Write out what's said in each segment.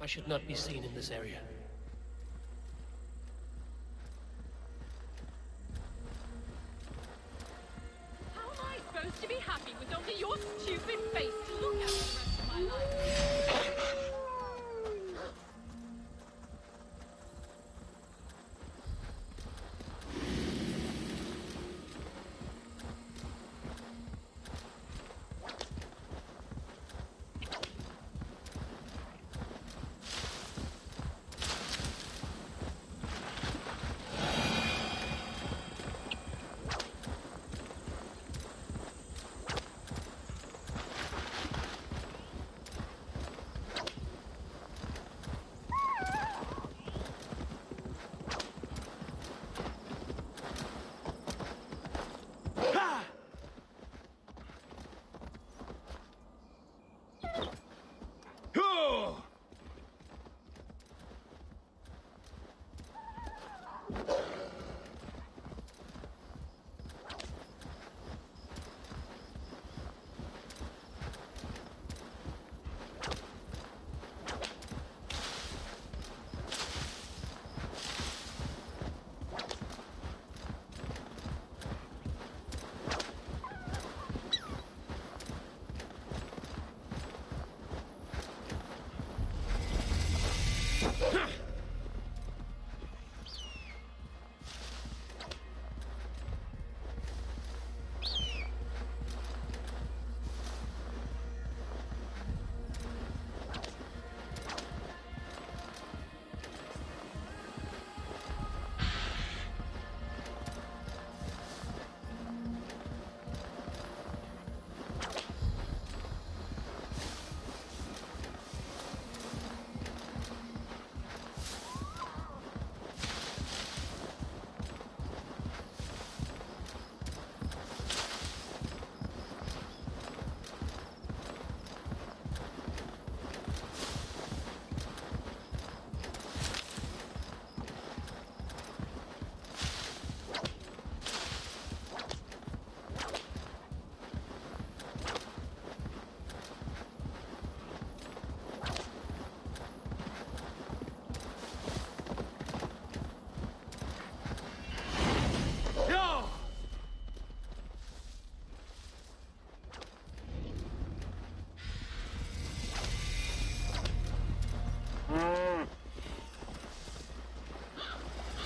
I should not be seen in this area. How am I supposed to be happy with only your stupid face to look at the rest of my life?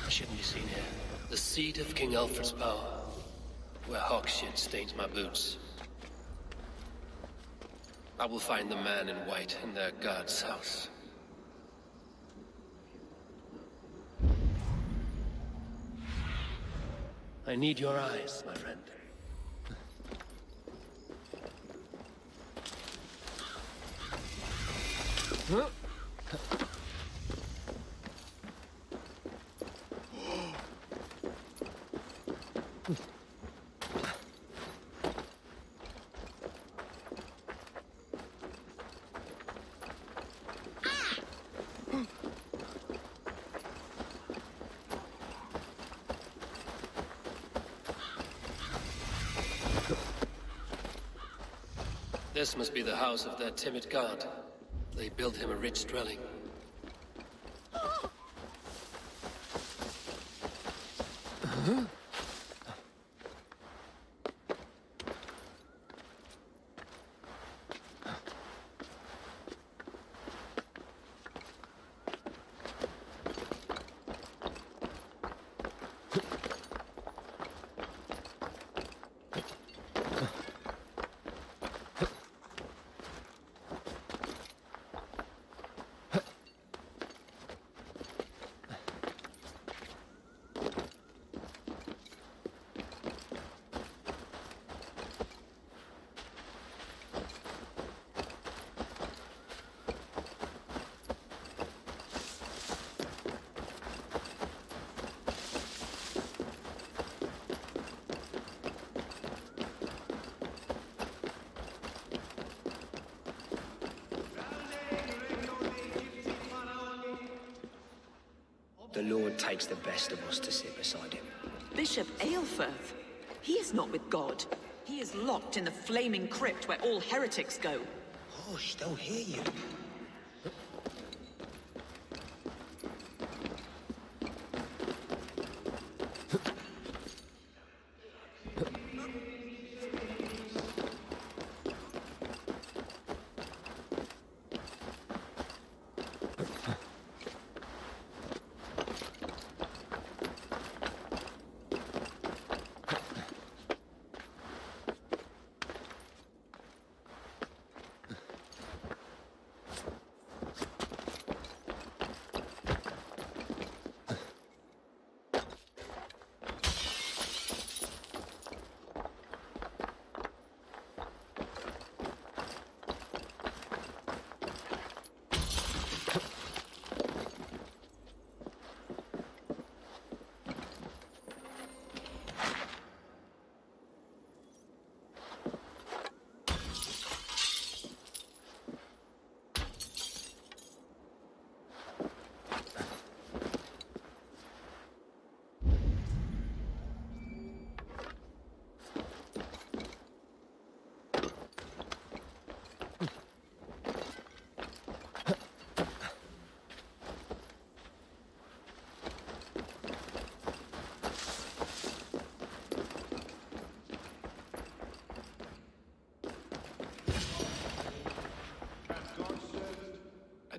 Shouldn't be seen here. The seat of King Alfred's power, where hawk shit stains my boots. I will find the man in white in their god's house. I need your eyes, my friend. Huh? This must be the house of that timid god. They built him a rich dwelling. Huh? The Lord takes the best of us to sit beside him. Bishop Aelfirth? He is not with God. He is locked in the flaming crypt where all heretics go. Hush, they'll hear you.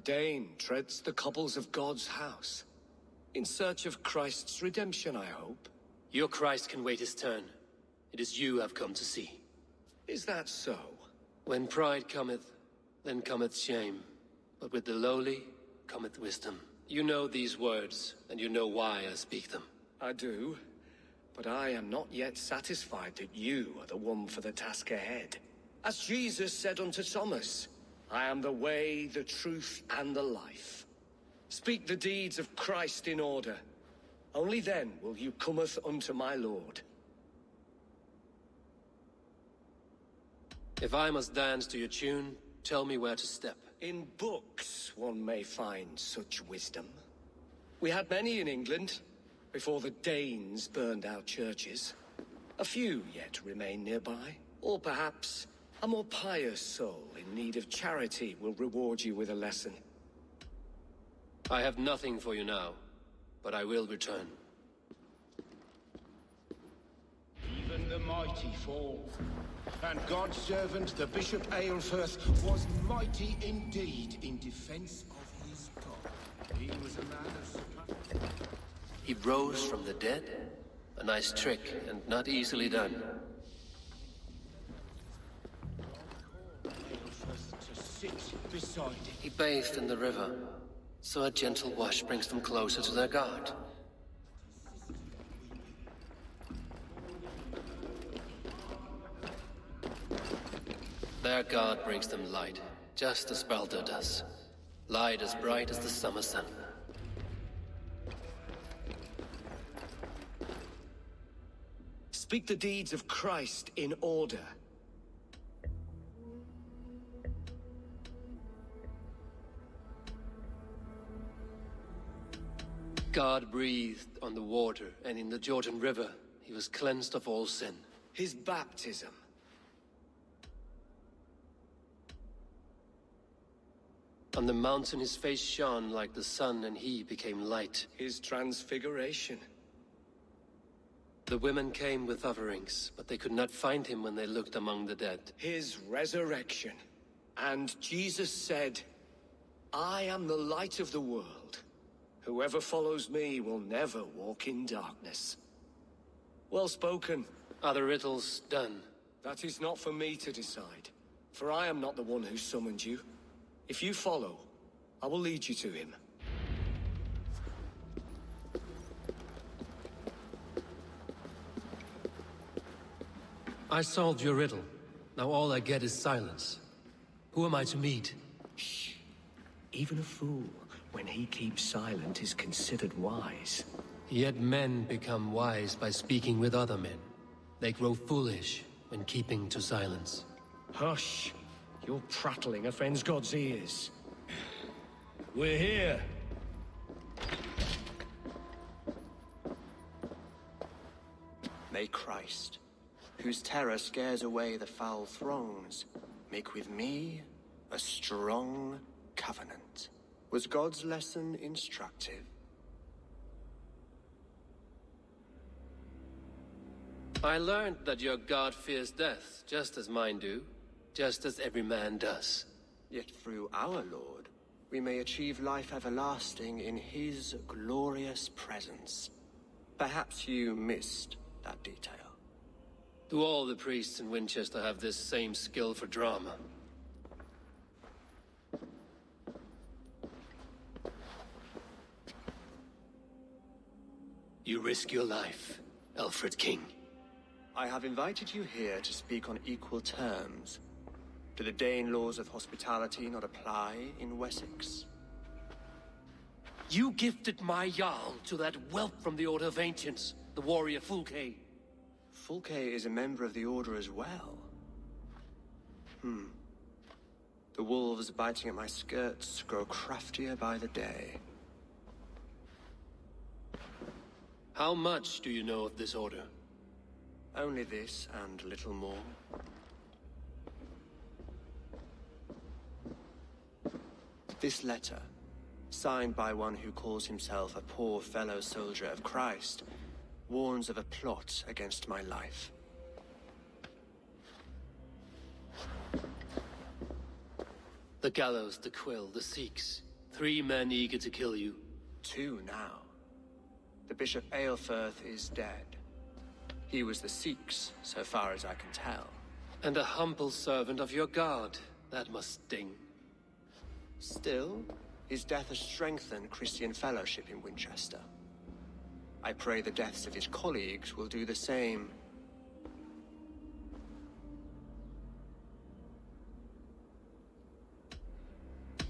Dane treads the cobbles of God's house. In search of Christ's redemption, I hope. Your Christ can wait his turn. It is you I've come to see. Is that so? When pride cometh, then cometh shame. But with the lowly cometh wisdom. You know these words, and you know why I speak them. I do. But I am not yet satisfied that you are the one for the task ahead. As Jesus said unto Thomas, I am the way, the truth, and the life. Speak the deeds of Christ in order. Only then will you cometh unto my Lord. If I must dance to your tune, tell me where to step. In books one may find such wisdom. We had many in England, before the Danes burned our churches. A few yet remain nearby. Or perhaps a more pious soul in need of charity will reward you with a lesson. I have nothing for you now, but I will return. Even the mighty fall. And God's servant, the Bishop Aelfirth, was mighty indeed in defense of his God. He was a man of... He rose from the dead? A nice trick, and not easily done. Aelfirth to sit beside him. He bathed in the river, so a gentle wash brings them closer to their God. Their God brings them light, just as Baldur does. Light as bright as the summer sun. Speak the deeds of Christ in order. God breathed on the water, and in the Jordan River, he was cleansed of all sin. His baptism. On the mountain his face shone like the sun, and he became light. His transfiguration. The women came with offerings, but they could not find him when they looked among the dead. His resurrection. And Jesus said, I am the light of the world. Whoever follows me will never walk in darkness. Well spoken. Are the riddles done? That is not for me to decide, for I am not the one who summoned you. If you follow, I will lead you to him. I solved your riddle. Now all I get is silence. Who am I to meet? Shh. Even a fool, when he keeps silent, is considered wise. Yet men become wise by speaking with other men. They grow foolish when keeping to silence. Hush. Your prattling offends God's ears. We're here. May Christ, whose terror scares away the foul throngs, make with me a strong covenant. Was God's lesson instructive? I learned that your God fears death, just as mine do. Just as every man does. Yet through our Lord, we may achieve life everlasting in his glorious presence. Perhaps you missed that detail. Do all the priests in Winchester have this same skill for drama? You risk your life, Alfred King. I have invited you here to speak on equal terms. Do the Dane laws of hospitality not apply in Wessex? You gifted my Jarl to that whelp from the Order of Ancients, the warrior 𝐀𝐒𝐒. 𝐀𝐒𝐒 is a member of the Order as well. The wolves biting at my skirts grow craftier by the day. How much do you know of this order? Only this and little more. This letter, signed by one who calls himself a poor fellow soldier of Christ, warns of a plot against my life. The gallows, the quill, the Sikhs. 3 men eager to kill you. 2 now. The Bishop Aelfirth is dead. He was the Sikhs, so far as I can tell. And a humble servant of your god. That must sting. Still, his death has strengthened Christian fellowship in Winchester. I pray the deaths of his colleagues will do the same.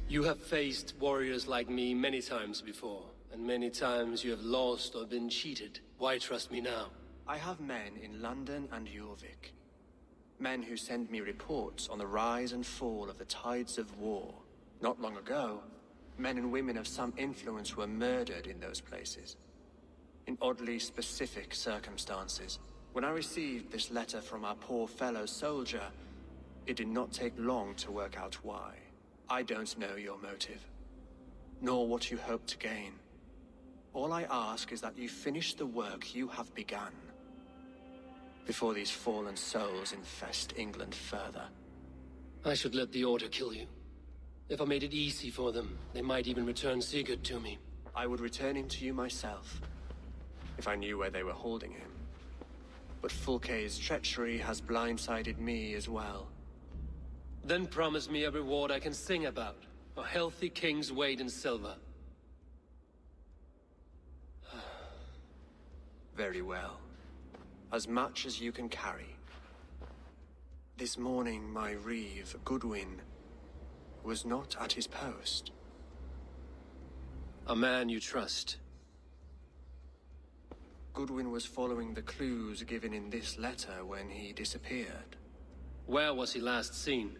You have faced warriors like me many times before, and many times you have lost or been cheated. Why trust me now? I have men in London and Jorvik. Men who send me reports on the rise and fall of the tides of war. Not long ago, men and women of some influence were murdered in those places. In oddly specific circumstances. When I received this letter from our poor fellow soldier, it did not take long to work out why. I don't know your motive, nor what you hope to gain. All I ask is that you finish the work you have begun, before these fallen souls infest England further. I should let the Order kill you. If I made it easy for them, they might even return Sigurd to me. I would return him to you myself, if I knew where they were holding him. But 𝐀𝐒𝐒's treachery has blindsided me as well. Then promise me a reward I can sing about. A healthy king's weight in silver. Very well. As much as you can carry. This morning, my reeve, Goodwin, was not at his post. A man you trust. Goodwin was following the clues given in this letter when he disappeared. Where was he last seen?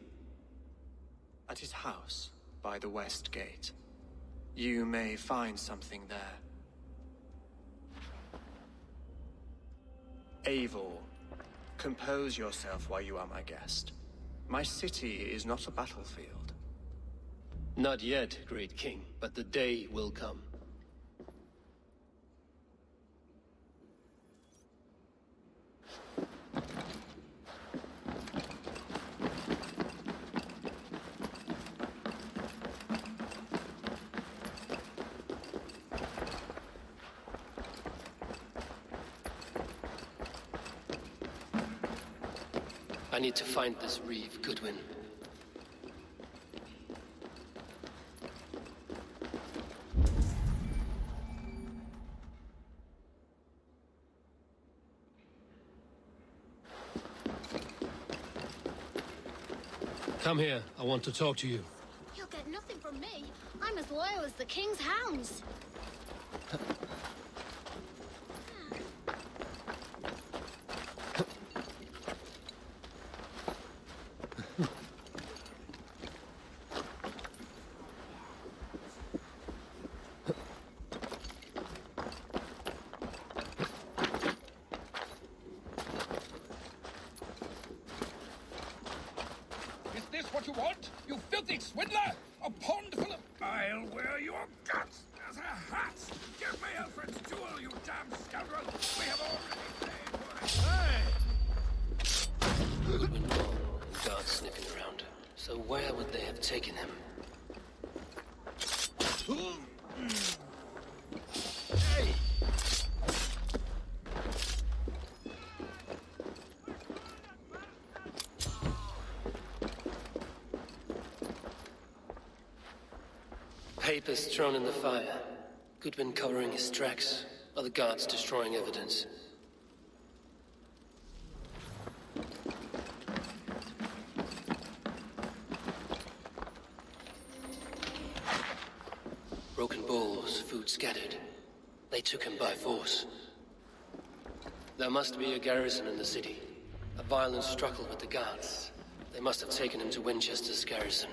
At his house, by the West Gate. You may find something there. Eivor, compose yourself while you are my guest. My city is not a battlefield. Not yet, great king, but the day will come. I need to find this reeve, Goodwin. Come here. I want to talk to you. You'll get nothing from me. I'm as loyal as the king's hounds. What you want? You filthy swindler! A pond full of... I'll wear your guts as a hat! Give me Alfred's jewel, you damn scoundrel! We have already paid for it! Hey! Goodwin gone, and guards sniffing around. So where would they have taken him? Hey! Papers thrown in the fire. Goodwin covering his tracks. Other guards destroying evidence. Broken bowls, food scattered. They took him by force. There must be a garrison in the city. A violent struggle with the guards. They must have taken him to Winchester's garrison.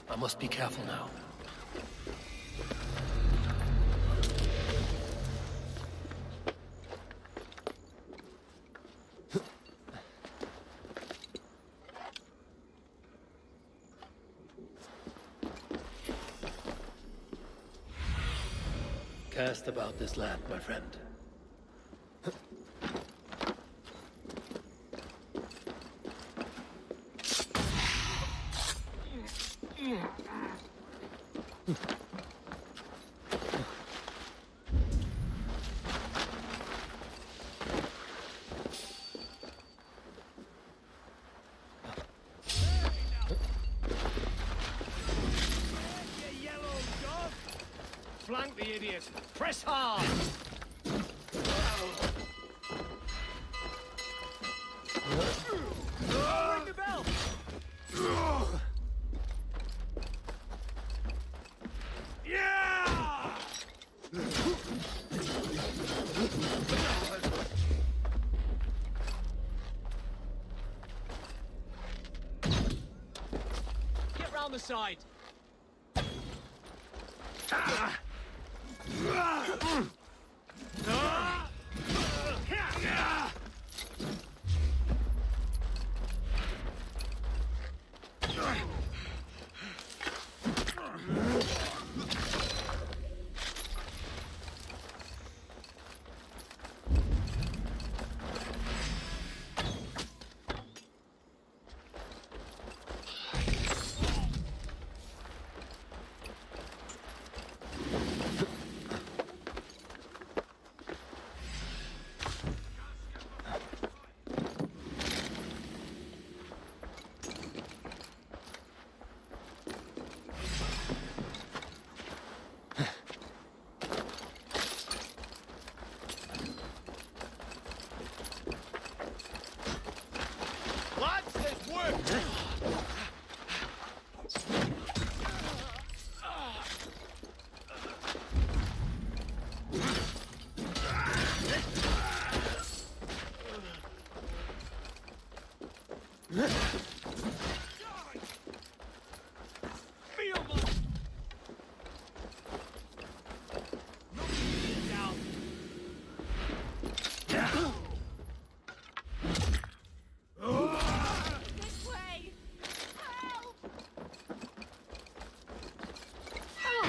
I must be careful now. Cast about this land, my friend. Flank the idiot! Press hard! Ring the bell! Yeah! Get round the side.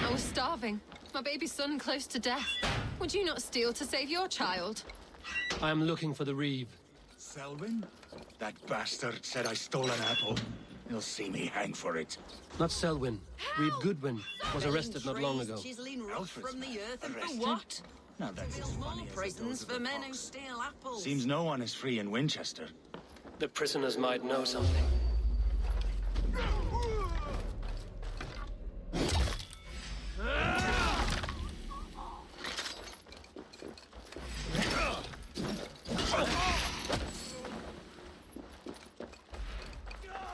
I was starving. My baby son close to death. Would you not steal to save your child? I am looking for the Reeve. Selwyn? That bastard said I stole an apple. He'll see me hang for it. Not Selwyn. Reeve Goodwin was arrested not long ago. Chiseling rock Alfred's from the earth, and for arrested? what? Now that's as More funny as the prisons doors of for the men who box. steal apples. Seems no one is free in Winchester. The prisoners might know something.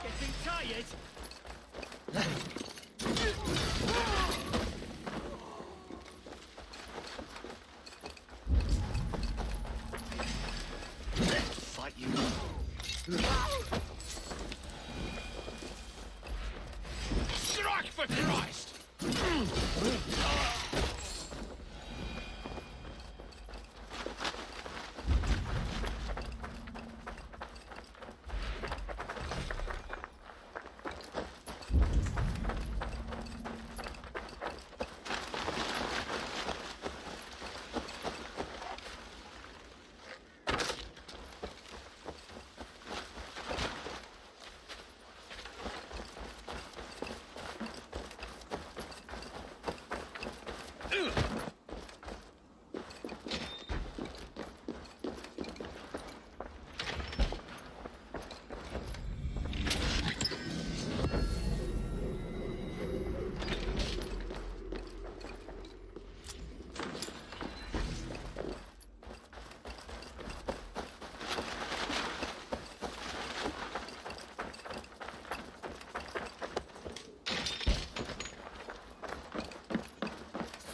Getting tired? Fight you. Strike for Christ!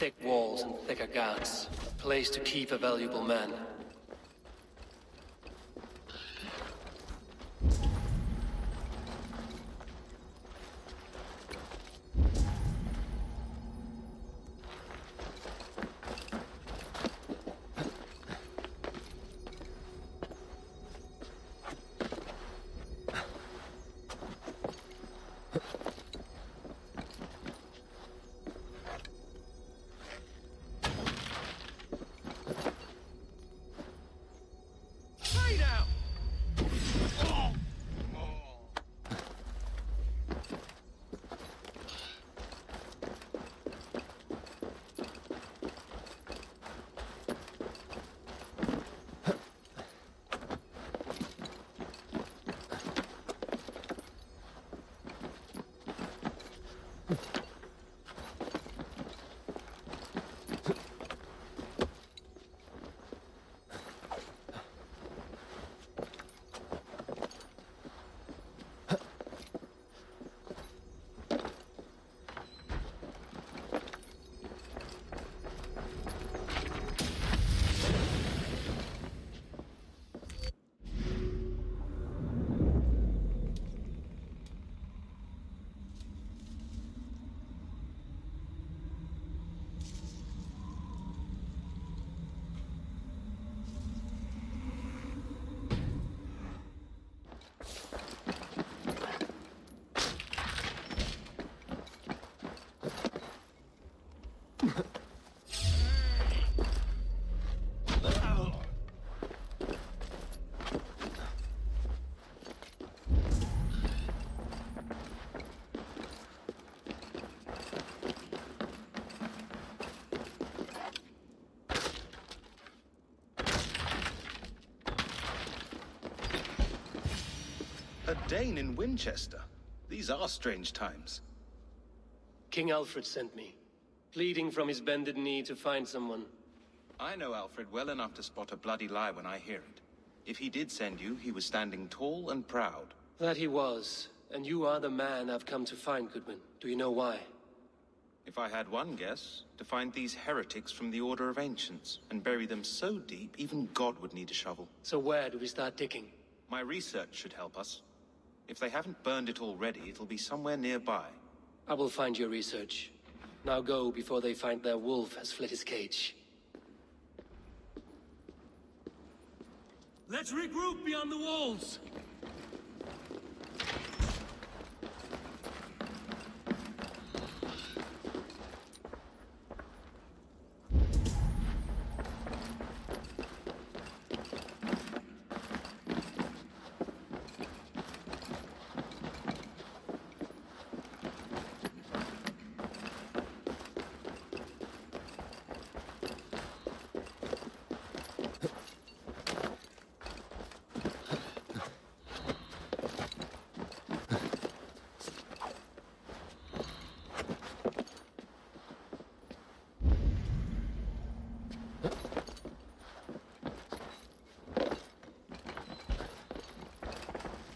Thick walls and thicker guards. A place to keep a valuable man. A Dane in Winchester. These are strange times. King Alfred sent me, pleading from his bended knee to find someone. I know Alfred well enough to spot a bloody lie when I hear it. If he did send you, he was standing tall and proud. That he was, and you are the man I've come to find, Goodwin. Do you know why? If I had one guess, to find these heretics from the Order of Ancients, and bury them so deep, even God would need a shovel. So where do we start digging? My research should help us. If they haven't burned it already, it'll be somewhere nearby. I will find your research. Now go before they find their wolf has fled his cage. Let's regroup beyond the walls!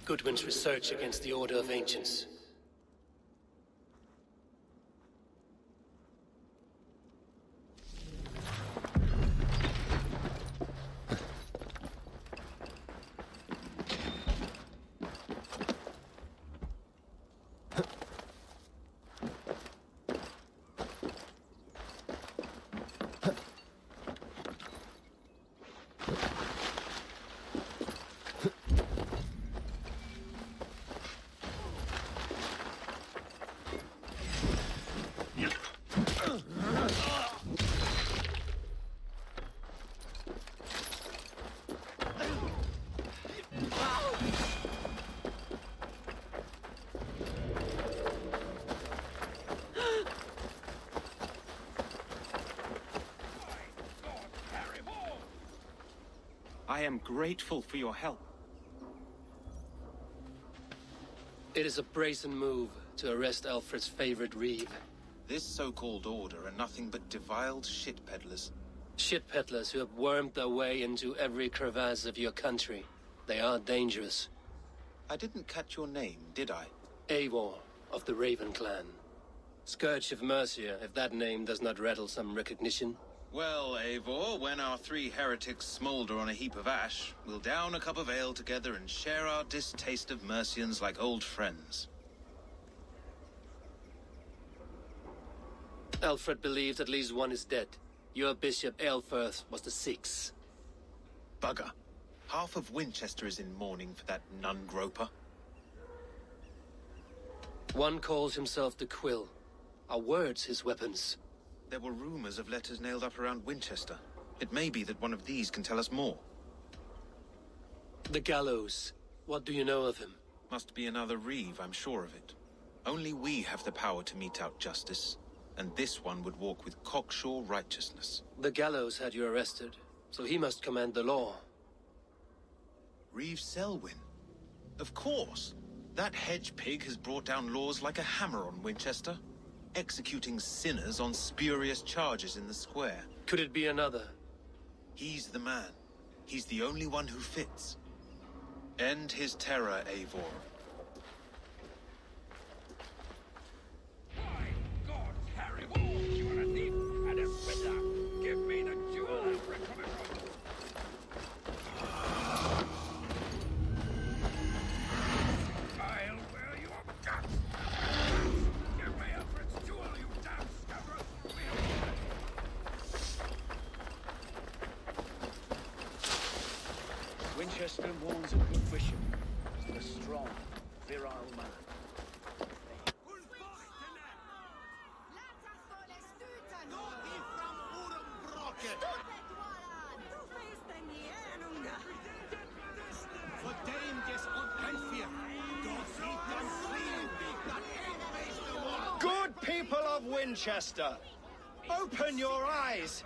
Goodwin's research against the Order of Ancients. I am grateful for your help. It is a brazen move to arrest Alfred's favorite reeve. This so-called order are nothing but deviled shit peddlers. Shit peddlers who have wormed their way into every crevasse of your country. They are dangerous. I didn't catch your name, did I? Eivor of the Raven clan. Scourge of Mercia, if that name does not rattle some recognition. Well, Eivor, when our three heretics smolder on a heap of ash, we'll down a cup of ale together and share our distaste of Mercians like old friends. Alfred believes at least one is dead. Your Bishop Aelfirth was the sixth. Bugger. Half of Winchester is in mourning for that nun-groper. One calls himself the Quill. Are words his weapons? There were rumors of letters nailed up around Winchester. It may be that one of these can tell us more. The gallows. What do you know of him? Must be another reeve, I'm sure of it. Only we have the power to mete out justice. And this one would walk with cocksure righteousness. The gallows had you arrested, so he must command the law. Reeve Selwyn? Of course. That hedge pig has brought down laws like a hammer on Winchester. Executing sinners on spurious charges in the square. Could it be another? He's the man. He's the only one who fits. End his terror, Eivor. My God, Harry Wall, you are a thief and a swindler. Give me the jewel, Alfred, from it. I'll wear your guts. Give me Alfred's jewel, you damn scoundrel. Winchester mourns a good bishop, a strong, virile man. Good people of Winchester, open your eyes.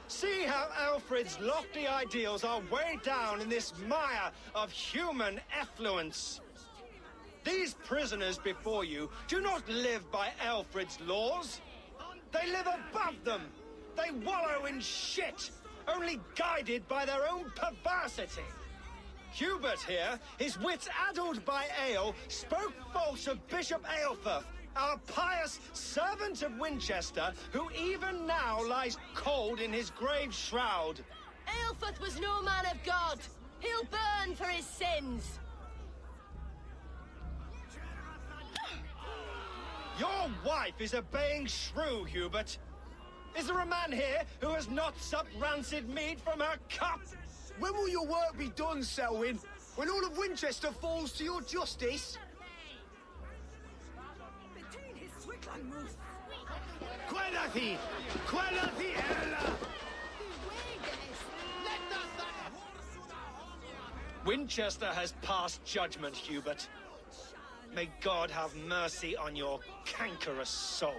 See how Alfred's lofty ideals are weighed down in this mire of human effluence. These prisoners before you do not live by Alfred's laws. They live above them. They wallow in shit, only guided by their own perversity. Hubert here, his wits addled by ale, spoke false of Bishop Aelfirth, our pious servant of Winchester, who even now lies cold in his grave shroud. Aelfirth was no man of God. He'll burn for his sins. Your wife is obeying shrew, Hubert. Is there a man here who has not supped rancid mead from her cup? When will your work be done, Selwyn? When all of Winchester falls to your justice? Quellati! Quellati ella! Winchester has passed judgment, Hubert. May God have mercy on your cankerous soul.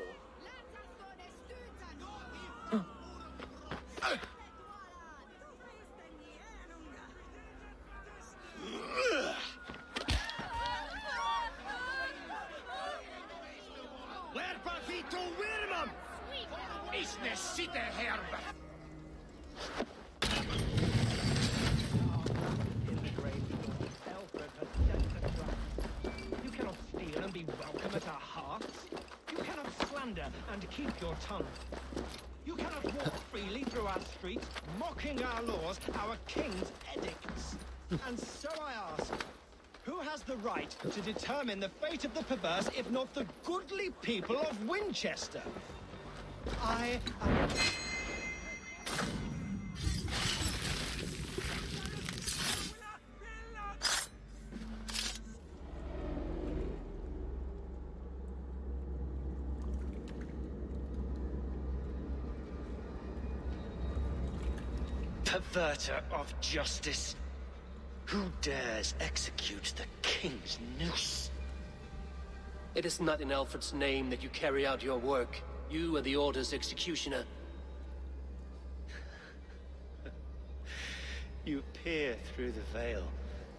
Where Pafito Wirmam? Is ne sitte herbe? You cannot steal and be welcome at our hearths. You cannot slander and keep your tongue. You cannot walk freely through our streets, mocking our laws, our king's edicts. And so I ask, who has the right to determine the fate of the perverse, if not the goodly people of Winchester? I am... Perverter of justice. Who dares execute the king's noose? It is not in Alfred's name that you carry out your work. You are the Order's executioner. You peer through the veil,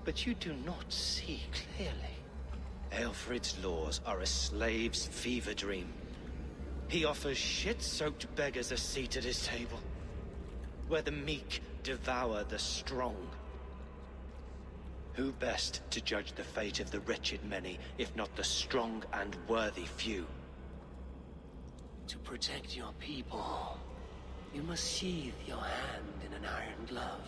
but you do not see clearly. Alfred's laws are a slave's fever dream. He offers shit-soaked beggars a seat at his table, where the meek devour the strong. Who best to judge the fate of the wretched many, if not the strong and worthy few? To protect your people, you must sheathe your hand in an iron glove.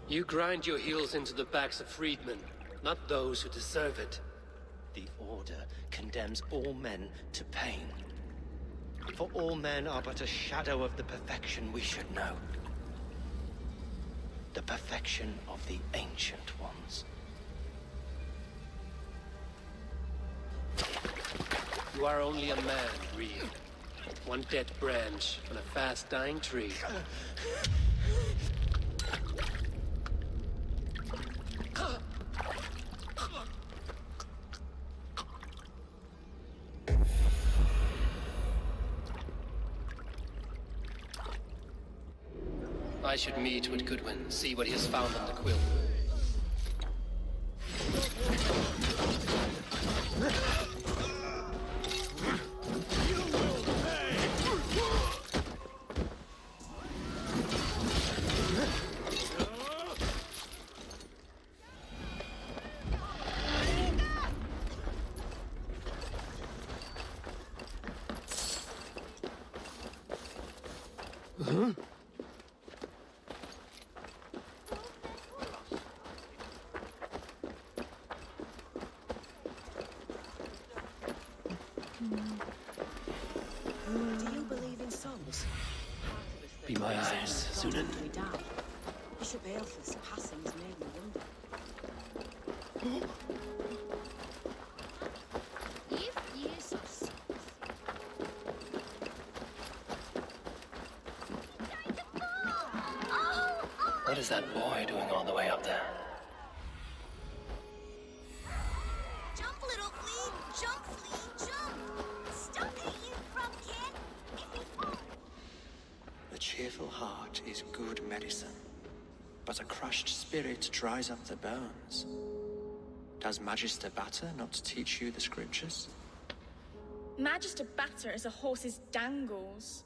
You grind your heels into the backs of freedmen, not those who deserve it. The Order condemns all men to pain. For all men are but a shadow of the perfection we should know. The perfection of the Ancient Ones. You are only a man, Reed. One dead branch on a fast-dying tree. I should meet with Goodwin, see what he has found on the quill. Do you believe in souls? Be my eyes, Sunan. We die. Bishop Aelfirth's passing has made me wonder. What is that boy doing all the way up there? Jump, little flea! Jump, flea, jump! Stop eating from kid! If you fall... A cheerful heart is good medicine, but a crushed spirit dries up the bones. Does Magister Batter not teach you the scriptures? Magister Batter is a horse's dangles.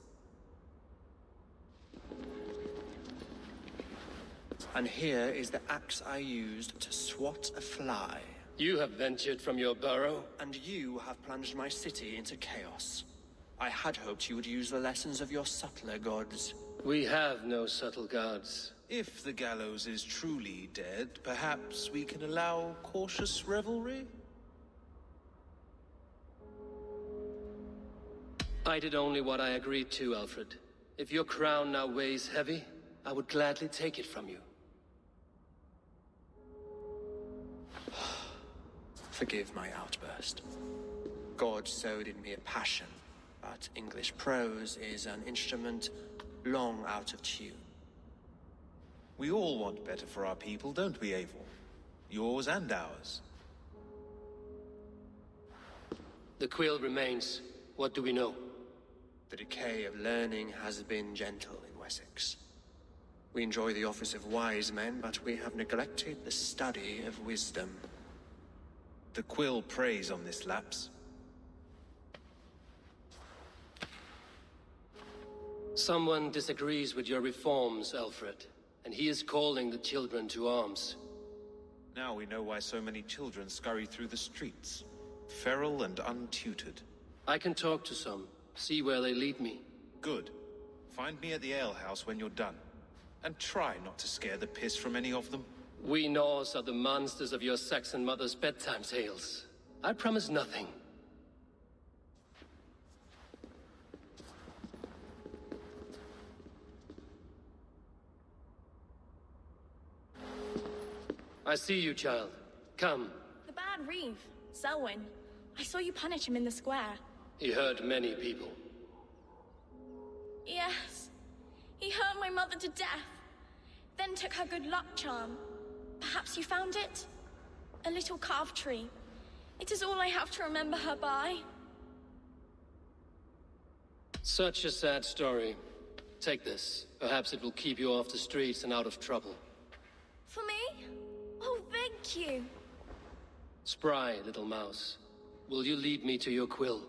And here is the axe I used to swat a fly. You have ventured from your burrow? And you have plunged my city into chaos. I had hoped you would use the lessons of your subtler gods. We have no subtle gods. If the gallows is truly dead, perhaps we can allow cautious revelry? I did only what I agreed to, Alfred. If your crown now weighs heavy, I would gladly take it from you. Forgive my outburst. God sowed in me a passion, but English prose is an instrument long out of tune. We all want better for our people, don't we, Eivor? Yours and ours. The quill remains. What do we know? The decay of learning has been gentle in Wessex. We enjoy the office of wise men, but we have neglected the study of wisdom. The quill preys on this lapse. Someone disagrees with your reforms, Alfred, and he is calling the children to arms. Now we know why so many children scurry through the streets, feral and untutored. I can talk to some, see where they lead me. Good. Find me at the alehouse when you're done. And try not to scare the piss from any of them. We Norse are the monsters of your Saxon mother's bedtime tales. I promise nothing. I see you, child. Come. The bad Reeve, Selwyn. I saw you punish him in the square. He hurt many people. Yes. He hurt my mother to death. Then took her good luck charm. Perhaps you found it? A little carved tree. It is all I have to remember her by. Such a sad story. Take this. Perhaps it will keep you off the streets and out of trouble. For me? Oh, thank you. Spry, little mouse. Will you lead me to your quill?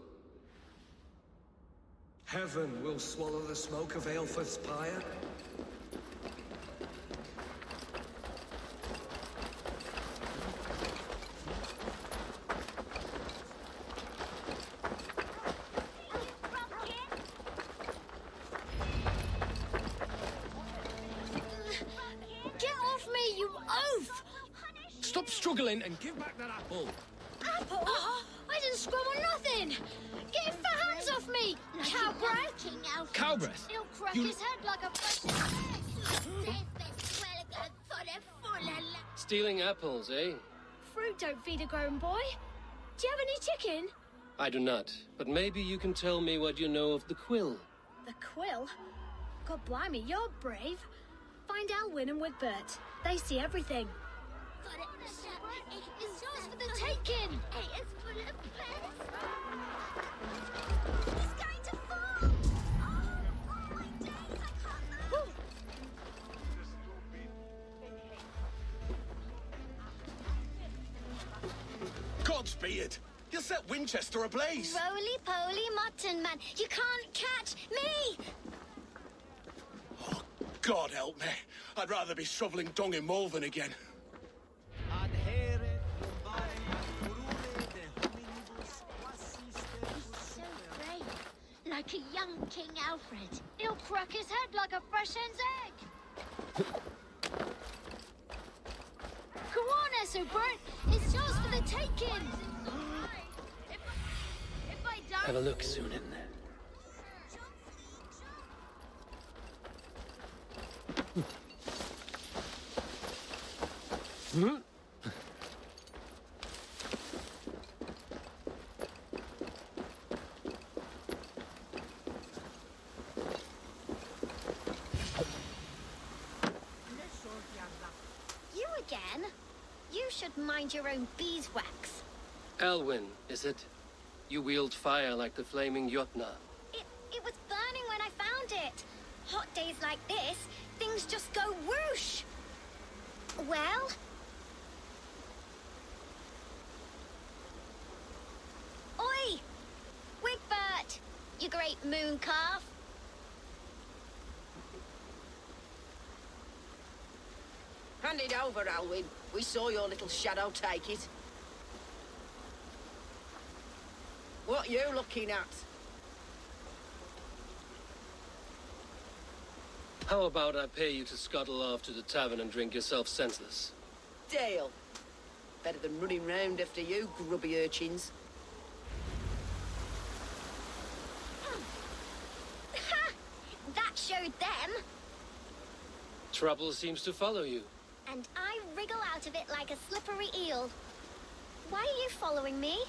Heaven will swallow the smoke of Aelfred's pyre. Get off me, you oaf! Stop struggling and give back that apple. Apple? I didn't scrum on nothing! Get your fat hands off me! Cow breath! Cow breath? He'll crack You- his head like a Stealing apples, eh? Fruit don't feed a grown boy. Do you have any chicken? I do not, but maybe you can tell me what you know of the quill. The quill? God blimey, you're brave. Find Alwyn and Wigbert. They see everything. Got it. It's yours for the taking. It is full of He's going to fall. Oh my days, I can't. Godspeed! You'll set Winchester ablaze! Roly-poly mutton man, you can't catch me! Oh, God help me. I'd rather be shoveling dung in Malvern again. So brave, like a young King Alfred. He'll crack his head like a fresh hen's egg. Come on, Esselbert, it's yours for the taking. If I die... Have a look soon, isn't there? Hmm? You again? You should mind your own beeswax. Elwyn, is it? You wield fire like the flaming Jotnar. It was burning when I found it. Hot days like this, things just go whoosh. Well? great moon calf. Hand it over, Alwyn. We saw your little shadow take it. What you looking at? How about I pay you to scuttle off to the tavern and drink yourself senseless? Deal. Better than running round after you, grubby urchins. That showed them. Trouble seems to follow you. And I wriggle out of it like a slippery eel. Why are you following me?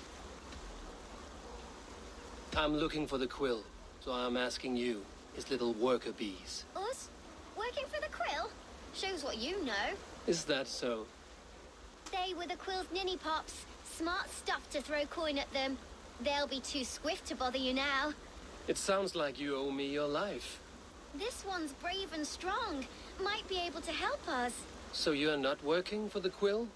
I'm looking for the quill, so I'm asking you, his little worker bees. Us? Working for the quill? Shows what you know. Is that so? They were the quill's ninny pops. Smart stuff to throw coin at them. They'll be too swift to bother you now. It sounds like you owe me your life. This one's brave and strong. Might be able to help us. So you're not working for the quill?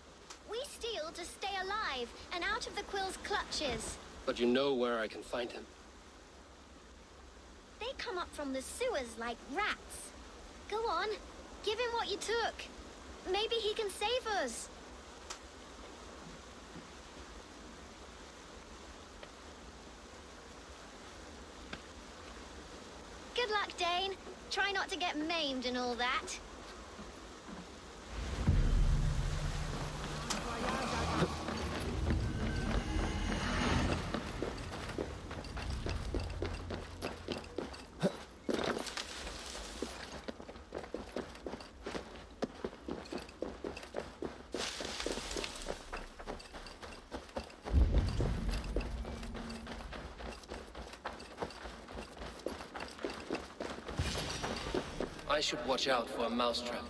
We steal to stay alive and out of the quill's clutches. But you know where I can find him. They come up from the sewers like rats. Go on, give him what you took. Maybe he can save us. Good luck, Dane. Try not to get maimed and all that. I should watch out for a mousetrap.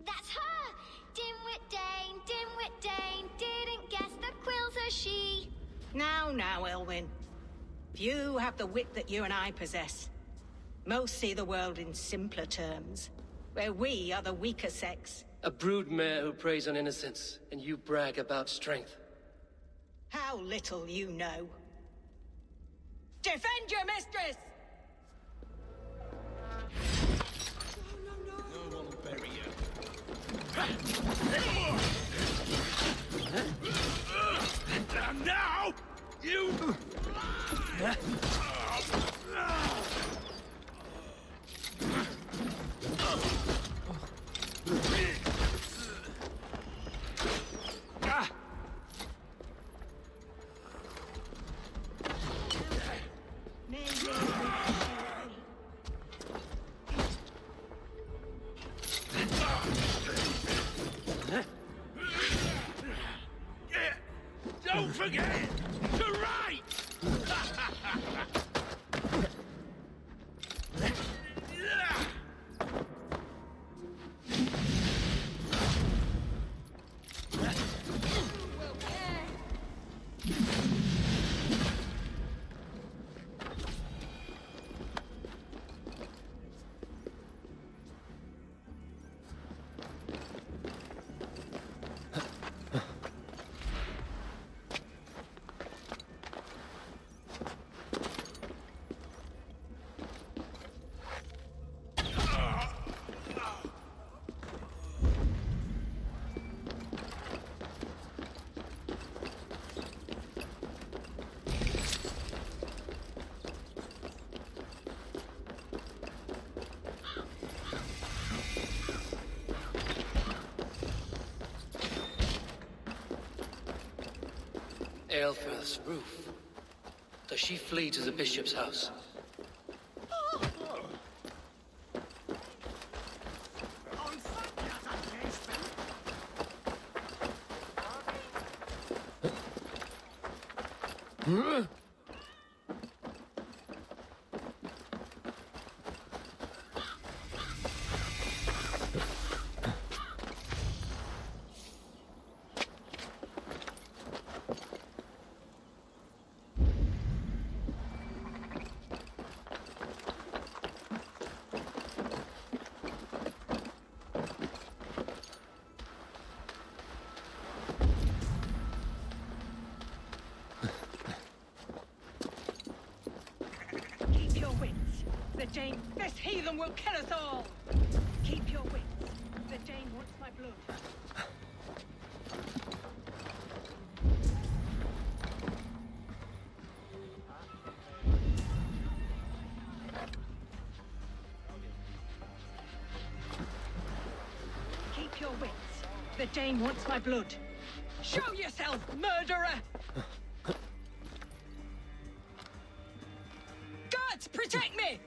That's her! Dimwit Dane, didn't guess the quill's a she. Now, Elwyn. Few have the wit that you and I possess. Most see the world in simpler terms, where we are the weaker sex. A broodmare who preys on innocence, and you brag about strength. How little you know. Defend your mistress! No one will bury you. And now, you... Don't forget to write! Aelfirth's roof. Does she flee to the bishop's house? Keep your wits. The Dane... This heathen will kill us all! Keep your wits. The Dane wants my blood. Keep your wits. The Dane wants my blood. Show yourself, murderer! Guards, protect me!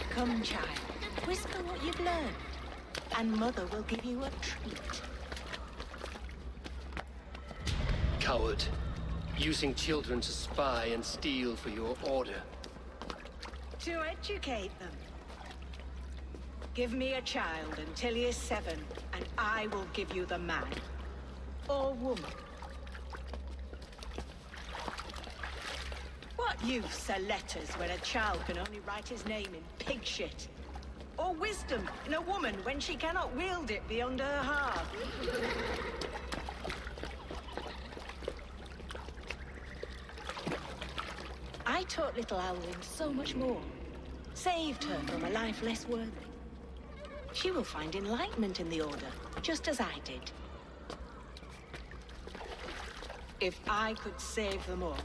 Come, child. Whisper what you've learned, and Mother will give you a treat. Coward. Using children to spy and steal for your order. To educate them. Give me a child until he is 7, and I will give you the man. Or woman. What use are letters when a child can only write his name in pig shit? Or wisdom in a woman when she cannot wield it beyond her heart? I taught little Alwyn so much more. Saved her from a life less worthy. She will find enlightenment in the Order, just as I did. If I could save them all,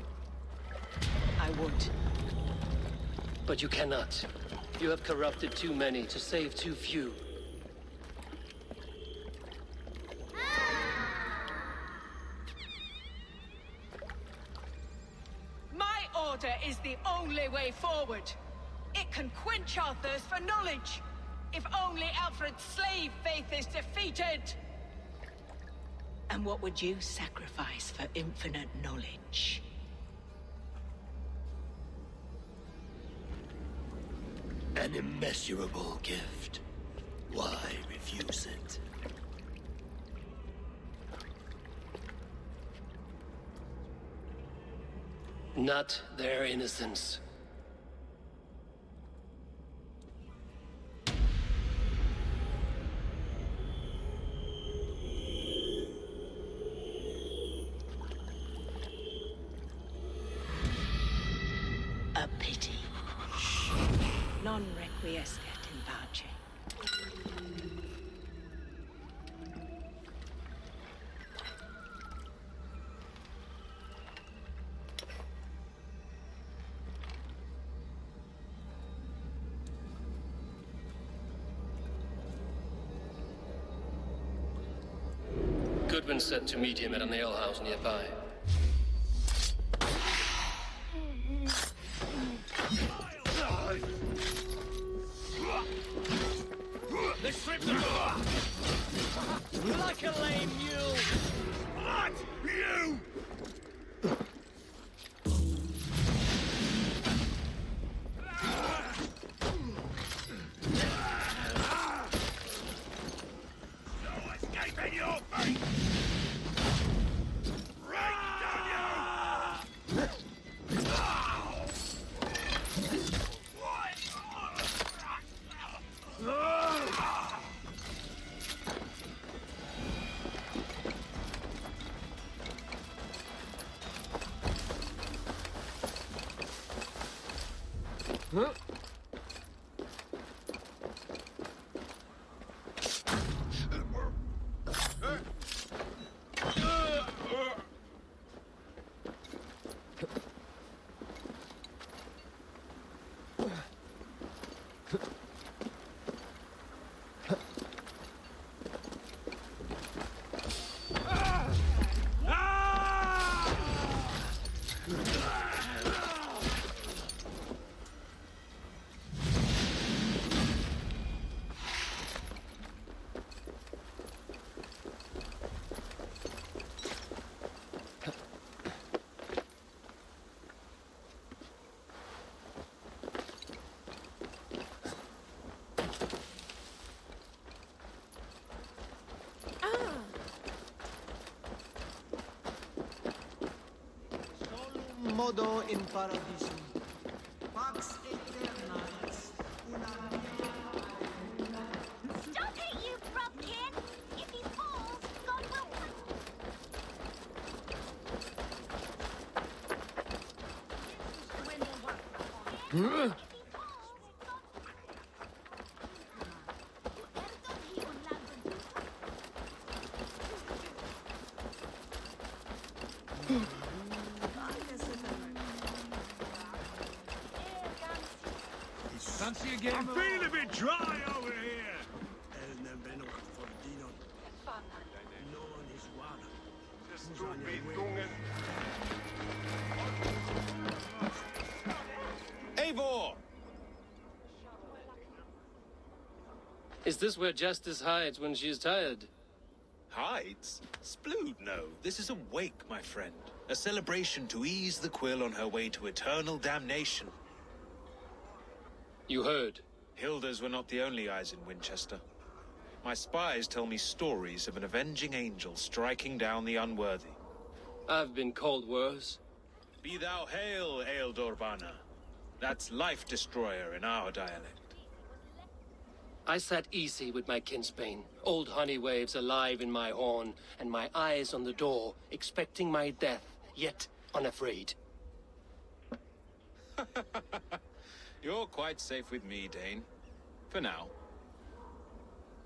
I would. But you cannot. You have corrupted too many to save too few. My order is the only way forward. It can quench our thirst for knowledge. If only Alfred's slave faith is defeated. And what would you sacrifice for infinite knowledge? An immeasurable gift. Why refuse it? Not their innocence. A pity. Non requiescat in pace. Goodwin said to meet him at an alehouse nearby. They stripped the door! Like a lame mule! What? You! No escaping your fate! Right down you! Huh? modo in paradisum. Pax aeternalis. Stop it, you frog kid! If he falls, God will Fancy again? I'm feeling a bit dry over here. Eivor! Is this where justice hides when she is tired? Hides? Splood, no. This is a wake, my friend. A celebration to ease the quill on her way to eternal damnation. You heard. Hilda's were not the only eyes in Winchester. My spies tell me stories of an avenging angel striking down the unworthy. I've been called worse. Be thou hail, Ealdorbanna. That's Life Destroyer in our dialect. I sat easy with my kinsbane, old honey waves alive in my horn, and my eyes on the door, expecting my death, yet unafraid. You're quite safe with me, Dane. For now.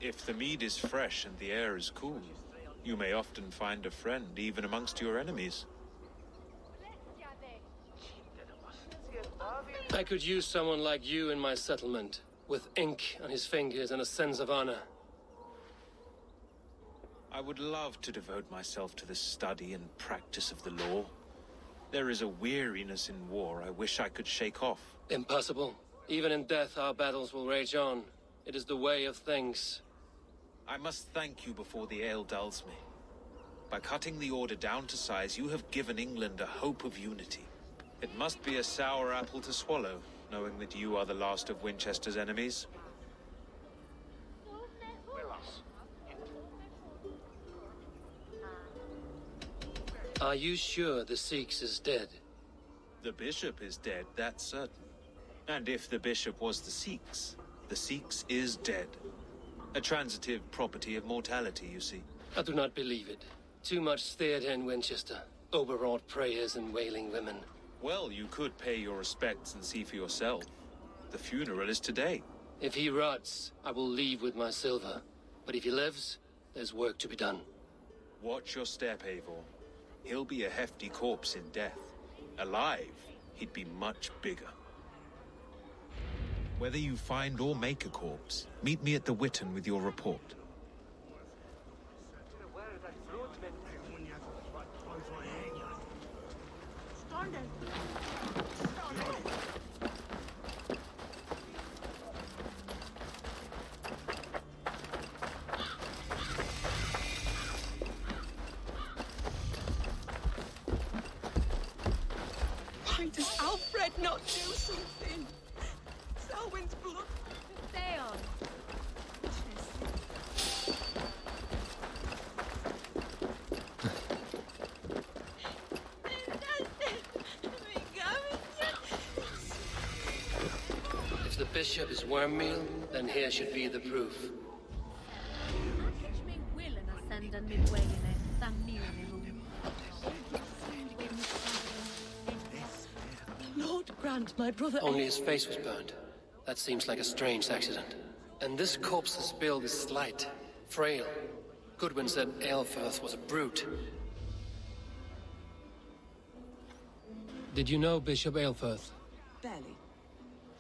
If the mead is fresh and the air is cool, you may often find a friend even amongst your enemies. I could use someone like you in my settlement, with ink on his fingers and a sense of honor. I would love to devote myself to the study and practice of the law. There is a weariness in war I wish I could shake off. Impossible. Even in death, our battles will rage on. It is the way of things. I must thank you before the ale dulls me. By cutting the order down to size, you have given England a hope of unity. It must be a sour apple to swallow, knowing that you are the last of Winchester's enemies. Are you sure the Sikhs is dead? The bishop is dead, that's certain. And if the bishop was the Sikhs is dead. A transitive property of mortality, you see. I do not believe it. Too much theater in Winchester. Overwrought prayers and wailing women. Well, you could pay your respects and see for yourself. The funeral is today. If he rots, I will leave with my silver. But if he lives, there's work to be done. Watch your step, Eivor. He'll be a hefty corpse in death. Alive, he'd be much bigger. Whether you find or make a corpse, meet me at the Witten with your report. Why does Alfred not do something? Selwyn's blood. Stay on. If the bishop is worm meal, then here should be the proof. Lord grant my brother... Only his face was burned. That seems like a strange accident. And this corpse's build is slight, frail. Goodwin said Aelfirth was a brute. Did you know Bishop Aelfirth? Barely.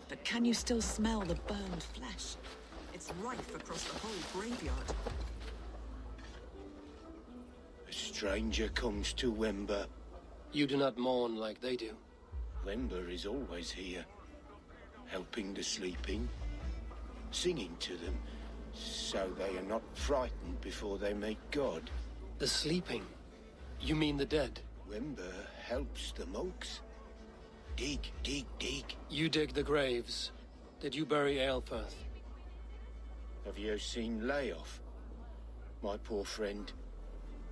But can you still smell the burned flesh? It's rife across the whole graveyard. A stranger comes to Wember. You do not mourn like they do. Wember is always here, helping the sleeping, singing to them, so they are not frightened before they meet God. The sleeping? You mean the dead? Wember helps the monks. Dig, dig, dig. You dig the graves. Did you bury Aelfirth? Have you seen Layoff? My poor friend.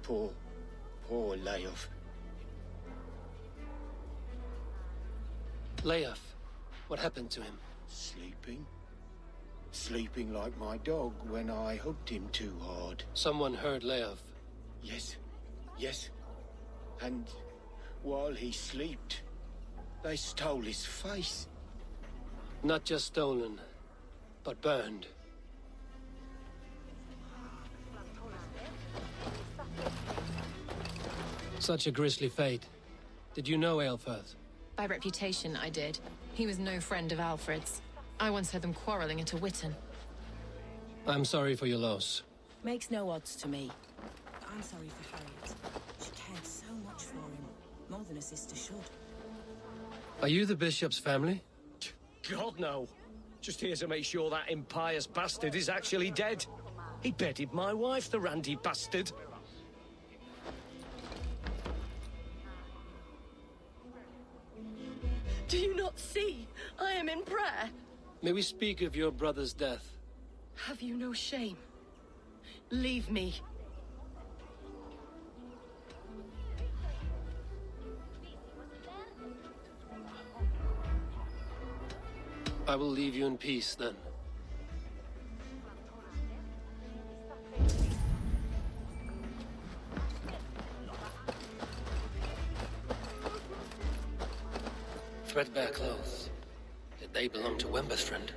Poor Layoff. Leof, what happened to him? Sleeping? Sleeping like my dog when I hugged him too hard. Someone heard Leof. Yes, yes. And while he slept, they stole his face. Not just stolen, but burned. Such a grisly fate. Did you know Aelfirth? By reputation, I did. He was no friend of Alfred's. I once heard them quarreling at a Witten. I'm sorry for your loss. Makes no odds to me. But I'm sorry for Harriet. She cared so much for him. More than a sister should. Are you the Bishop's family? God, no. Just here to make sure that impious bastard is actually dead. He bedded my wife, the randy bastard. Do you not see? I am in prayer. May we speak of your brother's death? Have you no shame? Leave me. I will leave you in peace, then. Threadbare clothes. Did they belong to Wember's friend?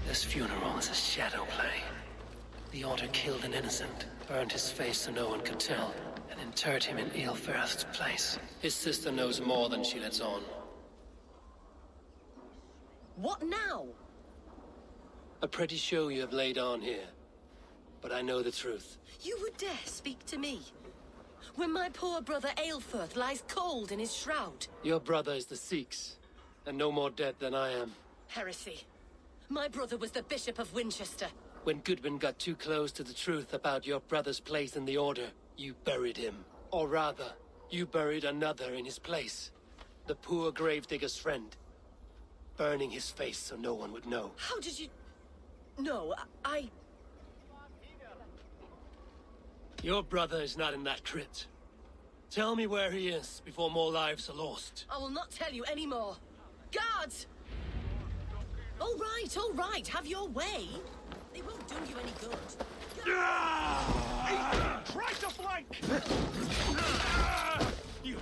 This funeral is a shadow play. The Order killed an innocent, burned his face so no one could tell, and interred him in Aelfirth's place. His sister knows more than she lets on. What now? A pretty show you have laid on here. But I know the truth. You would dare speak to me? When my poor brother Aelfirth lies cold in his shroud. Your brother is the Sikhs, and no more dead than I am. Heresy. My brother was the Bishop of Winchester. When Goodwin got too close to the truth about your brother's place in the Order, you buried him. Or rather, you buried another in his place. The poor gravedigger's friend. Burning his face so no one would know. How did you... No, I... Your brother is not in that crypt. Tell me where he is before more lives are lost. I will not tell you any more. Guards! All right, have your way. They won't do you any good. Try to flank! You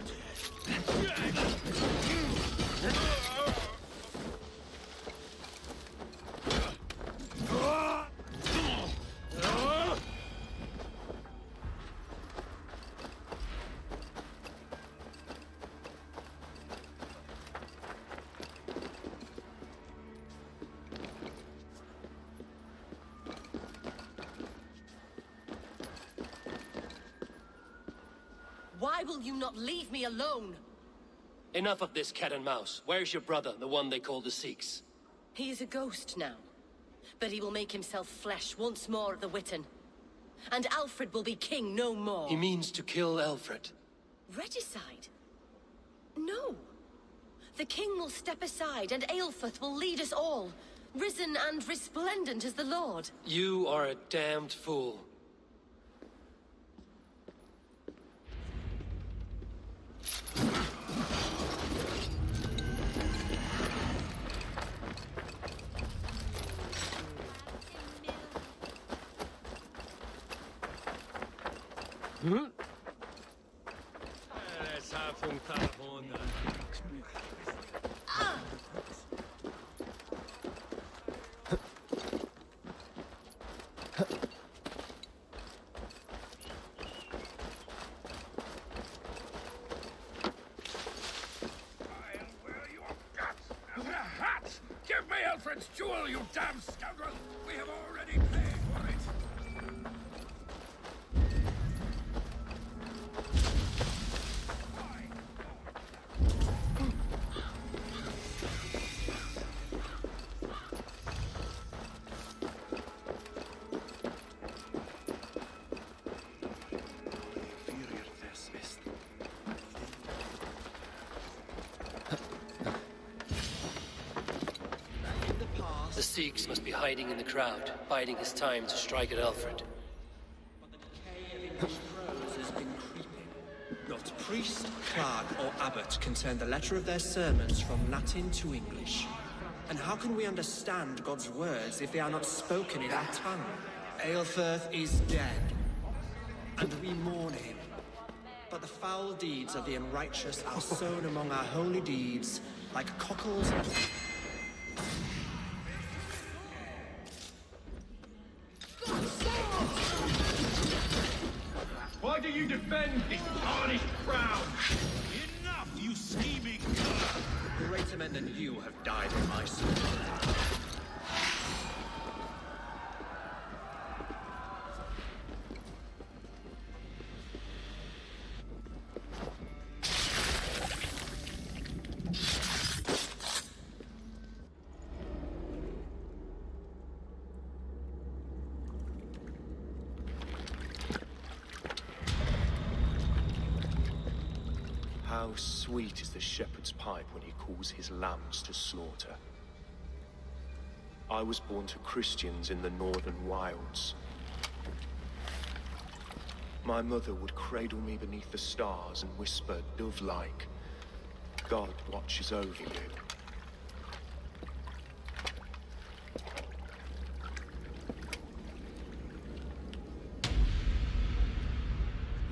Why will you not leave me alone? Enough of this cat and mouse. Where's your brother, the one they call the Sikhs? He is a ghost now. But he will make himself flesh once more at the Witten. And Alfred will be king no more. He means to kill Alfred. Regicide? No. The king will step aside and Aelfirth will lead us all. Risen and resplendent as the Lord. You are a damned fool. Give me Alfred's jewel, you damn scoundrel! We have already paid for it! The Sikhs must be hiding in the crowd, biding his time to strike at Alfred. Not priest, clerk, or abbot can turn the letter of their sermons from Latin to English. And how can we understand God's words if they are not spoken in our tongue? Aelfirth is dead, and we mourn him. But the foul deeds of the unrighteous are sown among our holy deeds, like cockles. Why do you defend this tarnished crown? Enough, you scheming cur! Greater men than you have died in my sword. How sweet is the shepherd's pipe when he calls his lambs to slaughter. I was born to Christians in the northern wilds. My mother would cradle me beneath the stars and whisper, dove-like, God watches over you.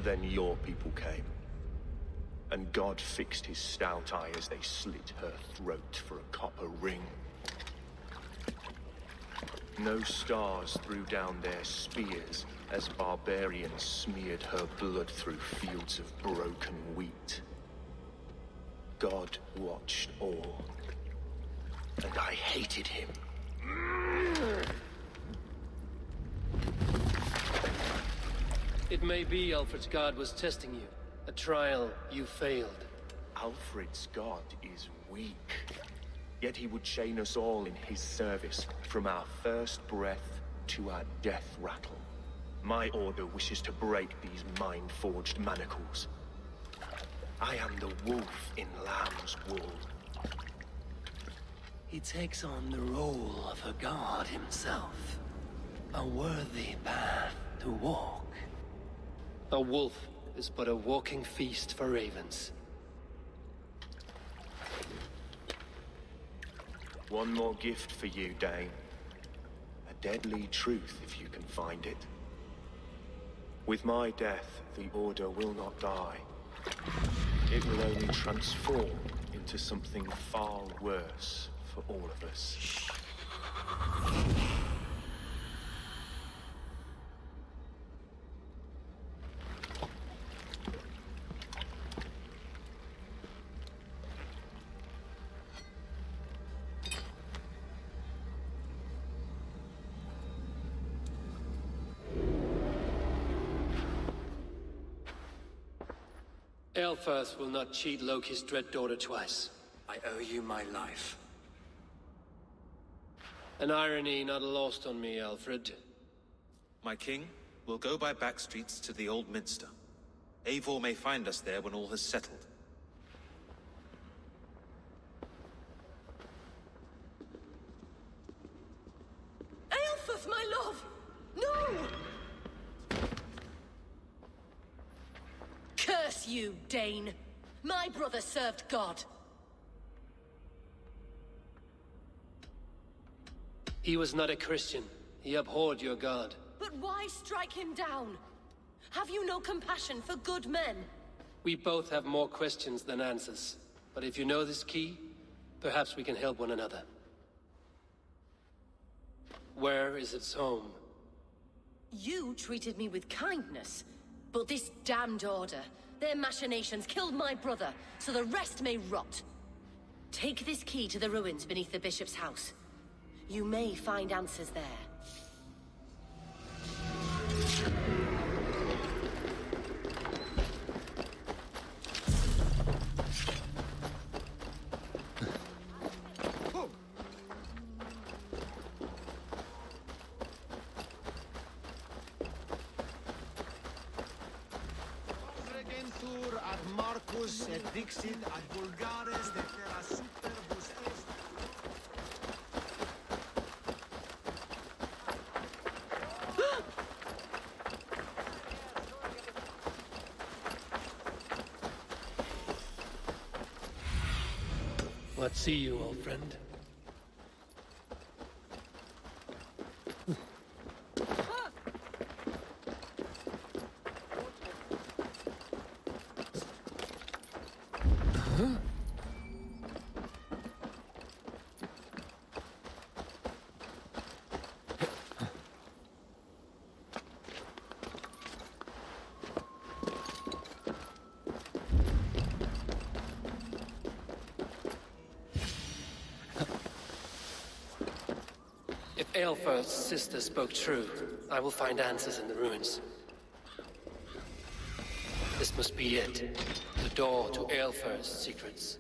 Then your people came. And God fixed his stout eye as they slit her throat for a copper ring. No stars threw down their spears as barbarians smeared her blood through fields of broken wheat. God watched all, and I hated him. It may be Alfred's God was testing you. A trial you failed. Alfred's God is weak. Yet he would chain us all in his service, from our first breath to our death rattle. My order wishes to break these mind-forged manacles. I am the wolf in lamb's wool. He takes on the role of a god himself. A worthy path to walk. A wolf is but a walking feast for ravens. One more gift for you, Dane. A deadly truth, if you can find it. With my death, the Order will not die. It will only transform into something far worse for all of us. Aelfirth will not cheat Loki's dread daughter twice. I owe you my life. An irony not lost on me, Alfred. My king, we'll go by back streets to the Old Minster. Eivor may find us there when all has settled. Aelfirth, my love! No! Curse you, Dane! My brother served God. He was not a Christian. He abhorred your god. But why strike him down? Have you no compassion for good men? We both have more questions than answers. But if you know this key, perhaps we can help one another. Where is its home? You treated me with kindness. But this damned Order, their machinations killed my brother, so the rest may rot. Take this key to the ruins beneath the Bishop's house. You may find answers there. ad Marcus et dixit ad vulgares de terra superbus est. What see you, old friend? If 𝐂𝐒𝐒's sister spoke true, I will find answers in the ruins. This must be it. The door to 𝐂𝐒𝐿's secrets.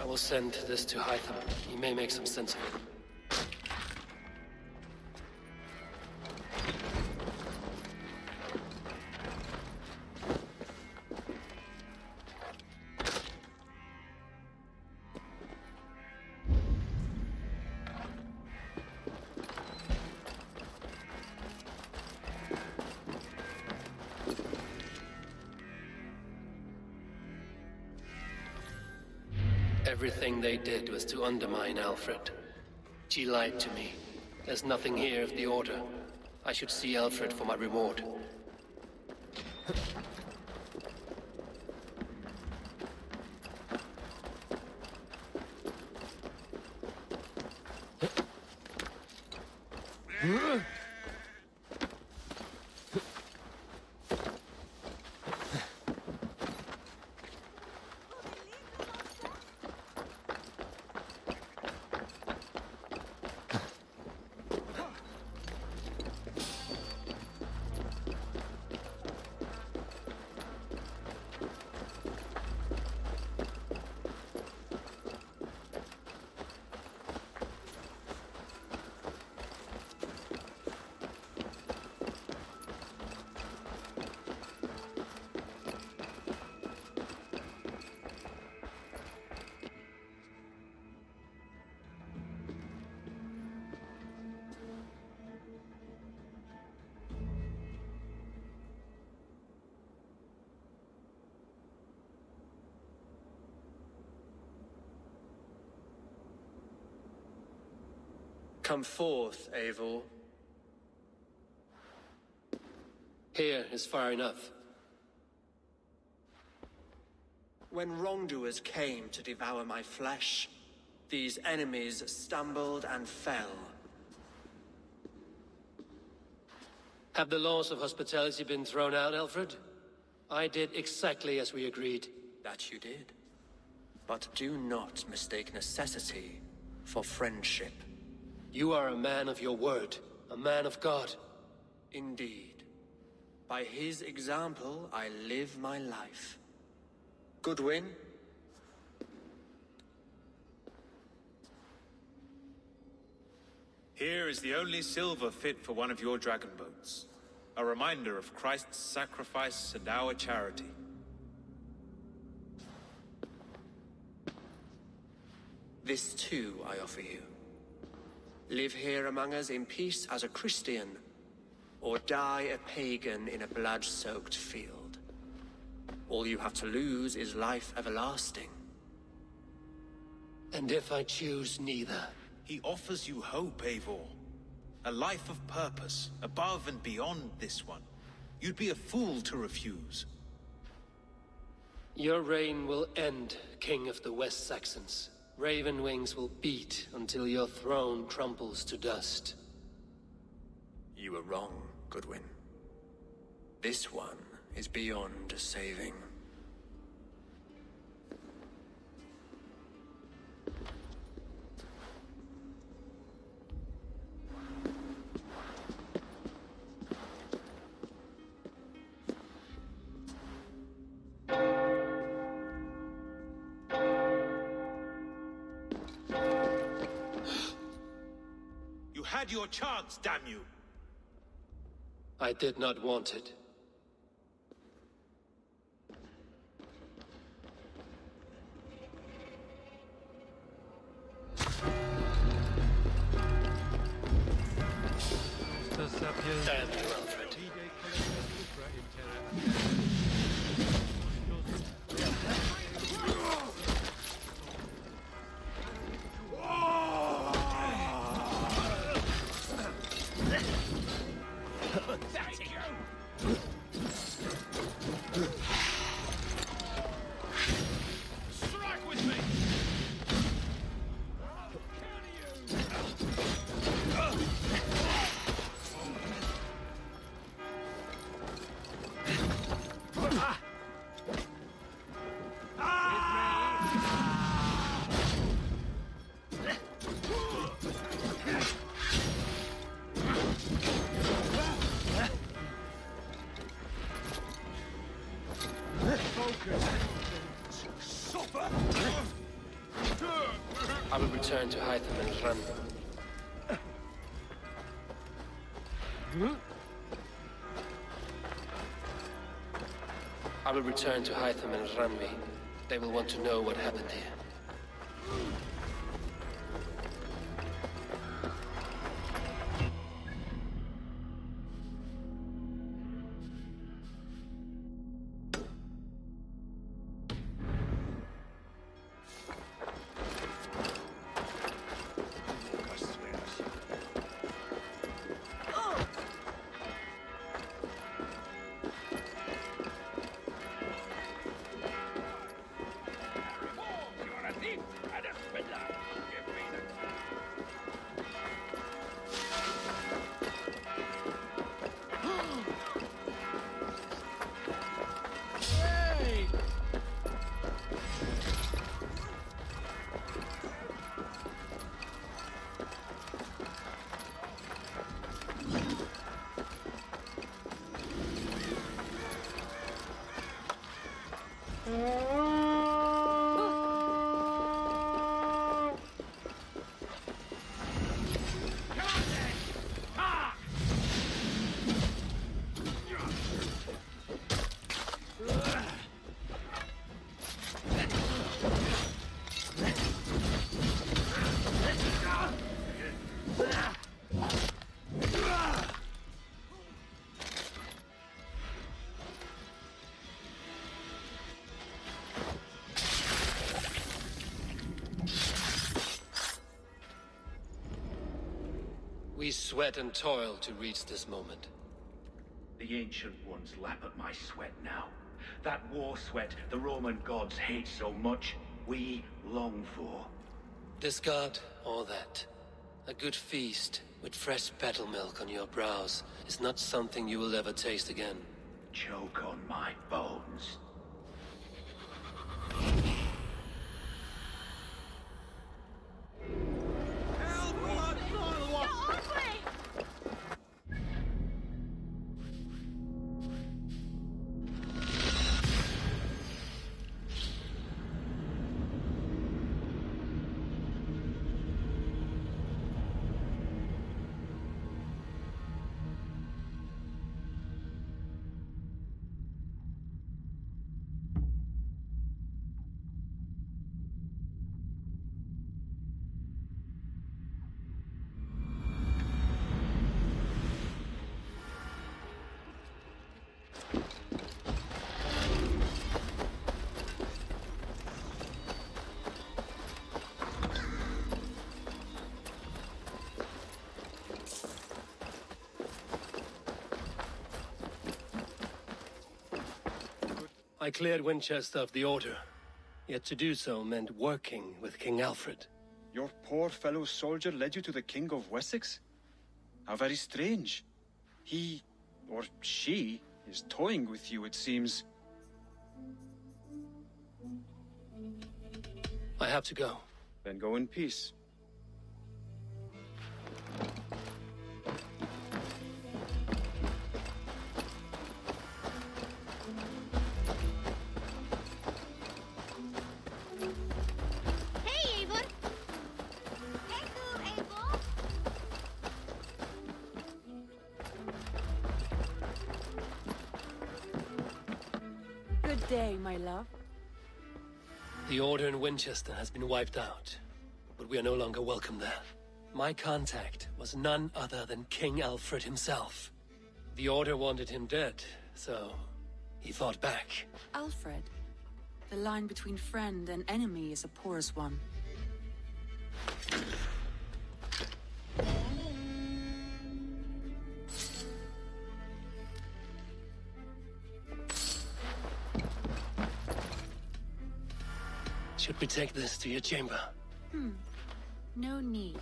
I will send this to Hytham. He may make some sense of it. Everything they did was to undermine Alfred. She lied to me. There's nothing here of the Order. I should see Alfred for my reward. Come forth, Eivor. Here is far enough. When wrongdoers came to devour my flesh, these enemies stumbled and fell. Have the laws of hospitality been thrown out, Alfred? I did exactly as we agreed. That you did. But do not mistake necessity for friendship. You are a man of your word, a man of God. Indeed. By his example, I live my life. Goodwin? Here is the only silver fit for one of your dragon boats. A reminder of Christ's sacrifice and our charity. This too I offer you. Live here among us in peace as a Christian, or die a pagan in a blood-soaked field. All you have to lose is life everlasting. And if I choose neither? He offers you hope, Eivor. A life of purpose, above and beyond this one. You'd be a fool to refuse. Your reign will end, King of the West Saxons. Raven wings will beat until your throne crumbles to dust. You were wrong, Goodwin. This one is beyond saving. had your chance, damn you! I did not want it. Damn you, Alfred. Strike with me! I will return to Hytham and Ranvi. I will return to Hytham and Ranvi. They will want to know what happened here. We sweat and toil to reach this moment. The Ancient Ones lap at my sweat now. That war sweat the Roman gods hate so much, we long for. Discard all that. A good feast with fresh battle milk on your brows is not something you will ever taste again. Choke on my bones. I cleared Winchester of the Order, yet to do so meant working with King Alfred. Your poor fellow soldier led you to the King of Wessex? How very strange. He, or she, is toying with you, it seems. I have to go. Then go in peace. Good day, my love. The order in Winchester has been wiped out, but we are no longer welcome there. My contact was none other than King Alfred himself. The order wanted him dead, so he fought back. Alfred, the line between friend and enemy is a porous one. Should we take this to your chamber? No need.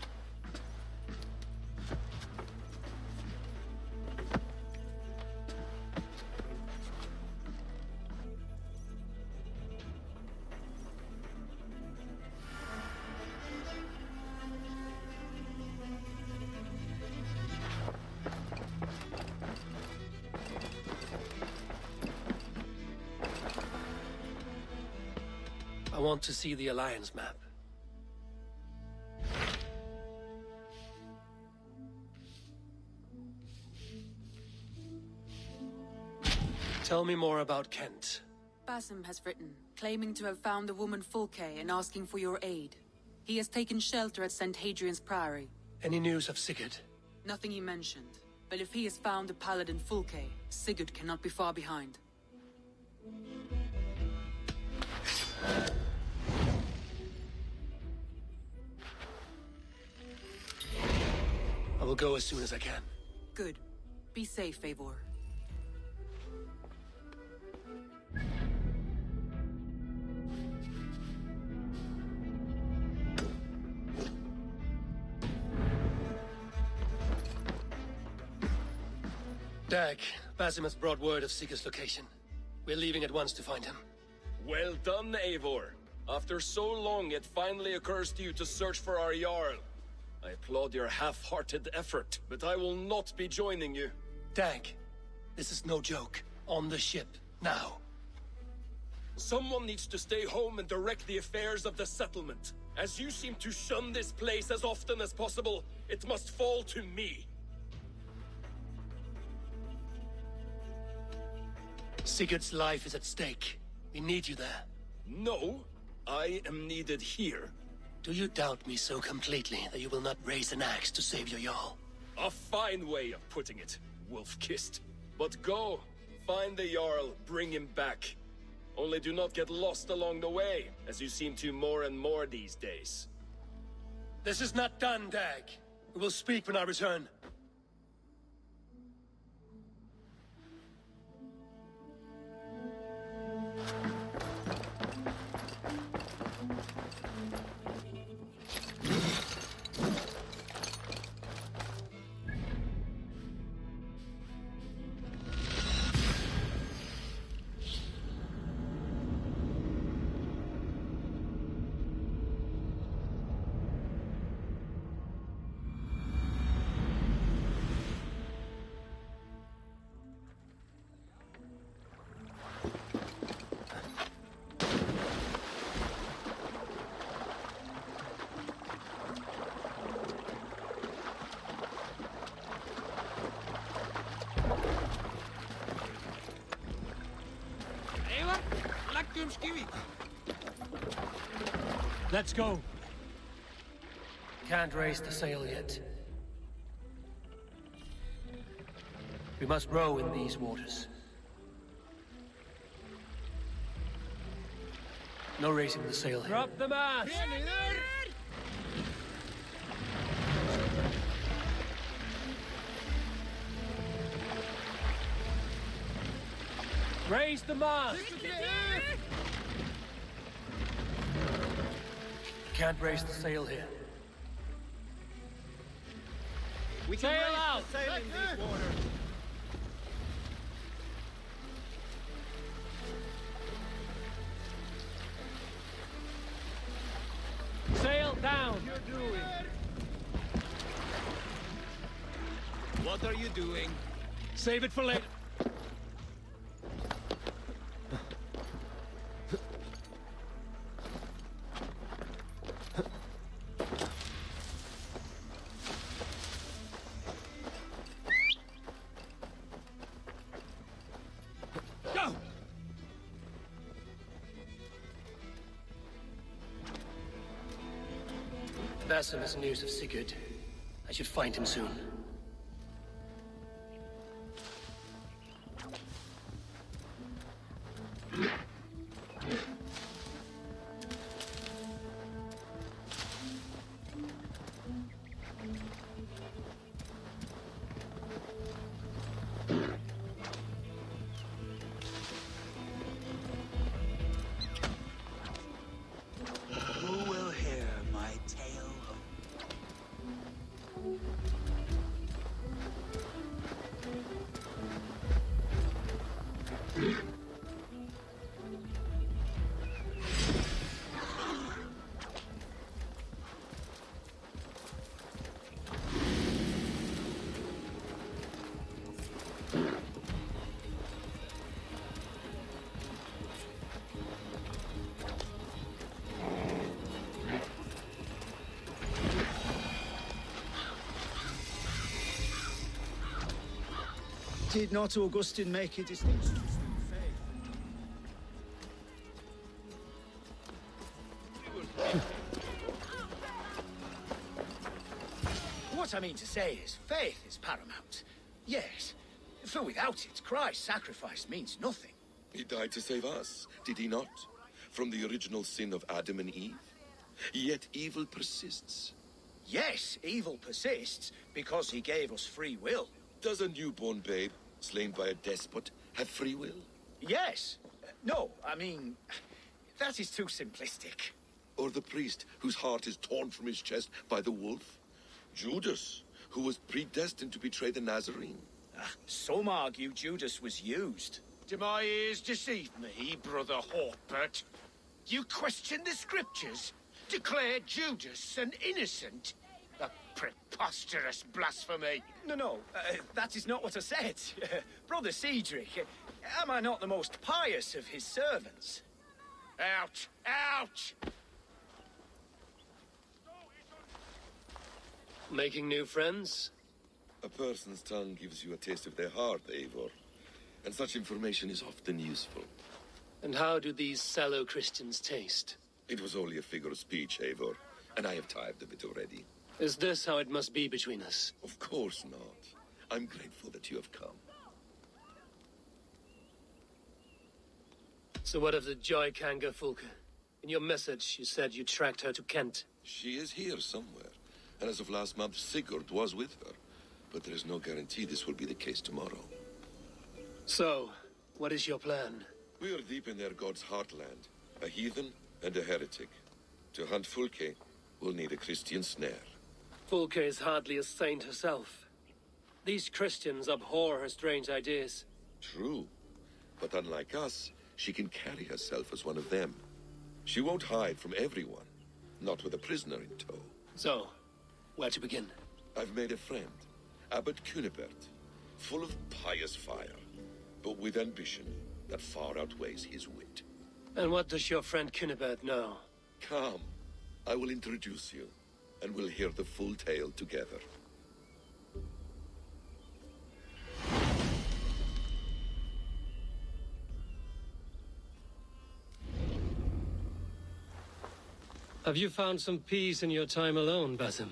I want to see the Alliance map. Tell me more about Kent. Basim has written, claiming to have found the woman 𝐀𝐒𝐒𝐿 and asking for your aid. He has taken shelter at St. Hadrian's Priory. Any news of Sigurd? Nothing he mentioned. But if he has found the paladin 𝐀𝐒𝐿, Sigurd cannot be far behind. I will go as soon as I can. Good. Be safe, Eivor. Dag, Basim has brought word of Sigurd's location. We're leaving at once to find him. Well done, Eivor. After so long, it finally occurs to you to search for our Jarl. I applaud your half-hearted effort, but I will not be joining you. Dag, this is no joke. On the ship, now. Someone needs to stay home and direct the affairs of the settlement. As you seem to shun this place as often as possible, it must fall to me. Sigurd's life is at stake. We need you there. No, I am needed here. Do you doubt me so completely that you will not raise an axe to save your Jarl? A fine way of putting it, wolf-kissed. But go, find the Jarl, bring him back. Only do not get lost along the way, as you seem to more and more these days. This is not done, Dag. We will speak when I return. Let's go. Can't raise the sail yet. We must row in these waters. No raising the sail here. Drop the mast! Raise the mast! Can't raise the sail here. We can Sail raise out! the sail in these waters. Sail down! You're doing. What are you doing? Save it for later. Basim has news of Sigurd. I should find him soon. Who will hear my tale of... Did not Augustine make a distinction between faith? What I mean to say is, faith is paramount. Yes, for without it, Christ's sacrifice means nothing. He died to save us, did he not? From the original sin of Adam and Eve? Yet evil persists. Yes, evil persists because he gave us free will. Does a newborn babe, slain by a despot, have free will? Yes. No, I mean, that is too simplistic. Or the priest whose heart is torn from his chest by the wolf? Judas, who was predestined to betray the Nazarene? Some argue Judas was used. Do my ears deceive me, Brother Hawkbert? You question the scriptures? Declare Judas an innocent? A preposterous blasphemy! No, that is not what I said. Brother Cedric, am I not the most pious of his servants? Out! Out! Making new friends? A person's tongue gives you a taste of their heart, Eivor. And such information is often useful. And how do these sallow Christians taste? It was only a figure of speech, Eivor. And I have tired of it already. Is this how it must be between us? Of course not. I'm grateful that you have come. So what of the 𝐀𝐒𝐒𝐂𝐒𝐿? In your message, you said you tracked her to Kent. She is here somewhere. And as of last month, Sigurd was with her. But there is no guarantee this will be the case tomorrow. So, what is your plan? We are deep in their god's heartland. A heathen and a heretic. To hunt 𝐀𝐒𝐒, we'll need a Christian snare. 𝐀𝐒𝐒 is hardly a saint herself. These Christians abhor her strange ideas. True. But unlike us, she can carry herself as one of them. She won't hide from everyone. Not with a prisoner in tow. So, where to begin? I've made a friend. Abbot Cunibert. Full of pious fire. But with ambition that far outweighs his wit. And what does your friend Cunibert know? Come. I will introduce you. And we'll hear the full tale together. Have you found some peace in your time alone, Basim?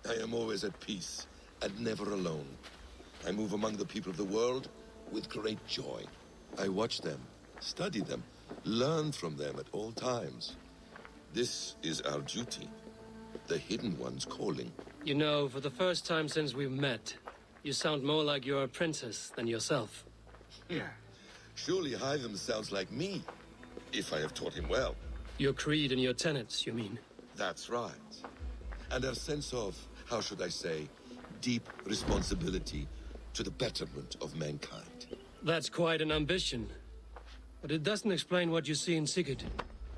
I am always at peace, and never alone. I move among the people of the world with great joy. I watch them, study them, learn from them at all times. This is our duty. The Hidden One's calling. You know, for the first time since we've met, you sound more like your apprentice than yourself. Surely Hytham sounds like me, if I have taught him well. Your creed and your tenets, you mean? That's right. And our sense of, how should I say, deep responsibility to the betterment of mankind. That's quite an ambition. But it doesn't explain what you see in Sigurd.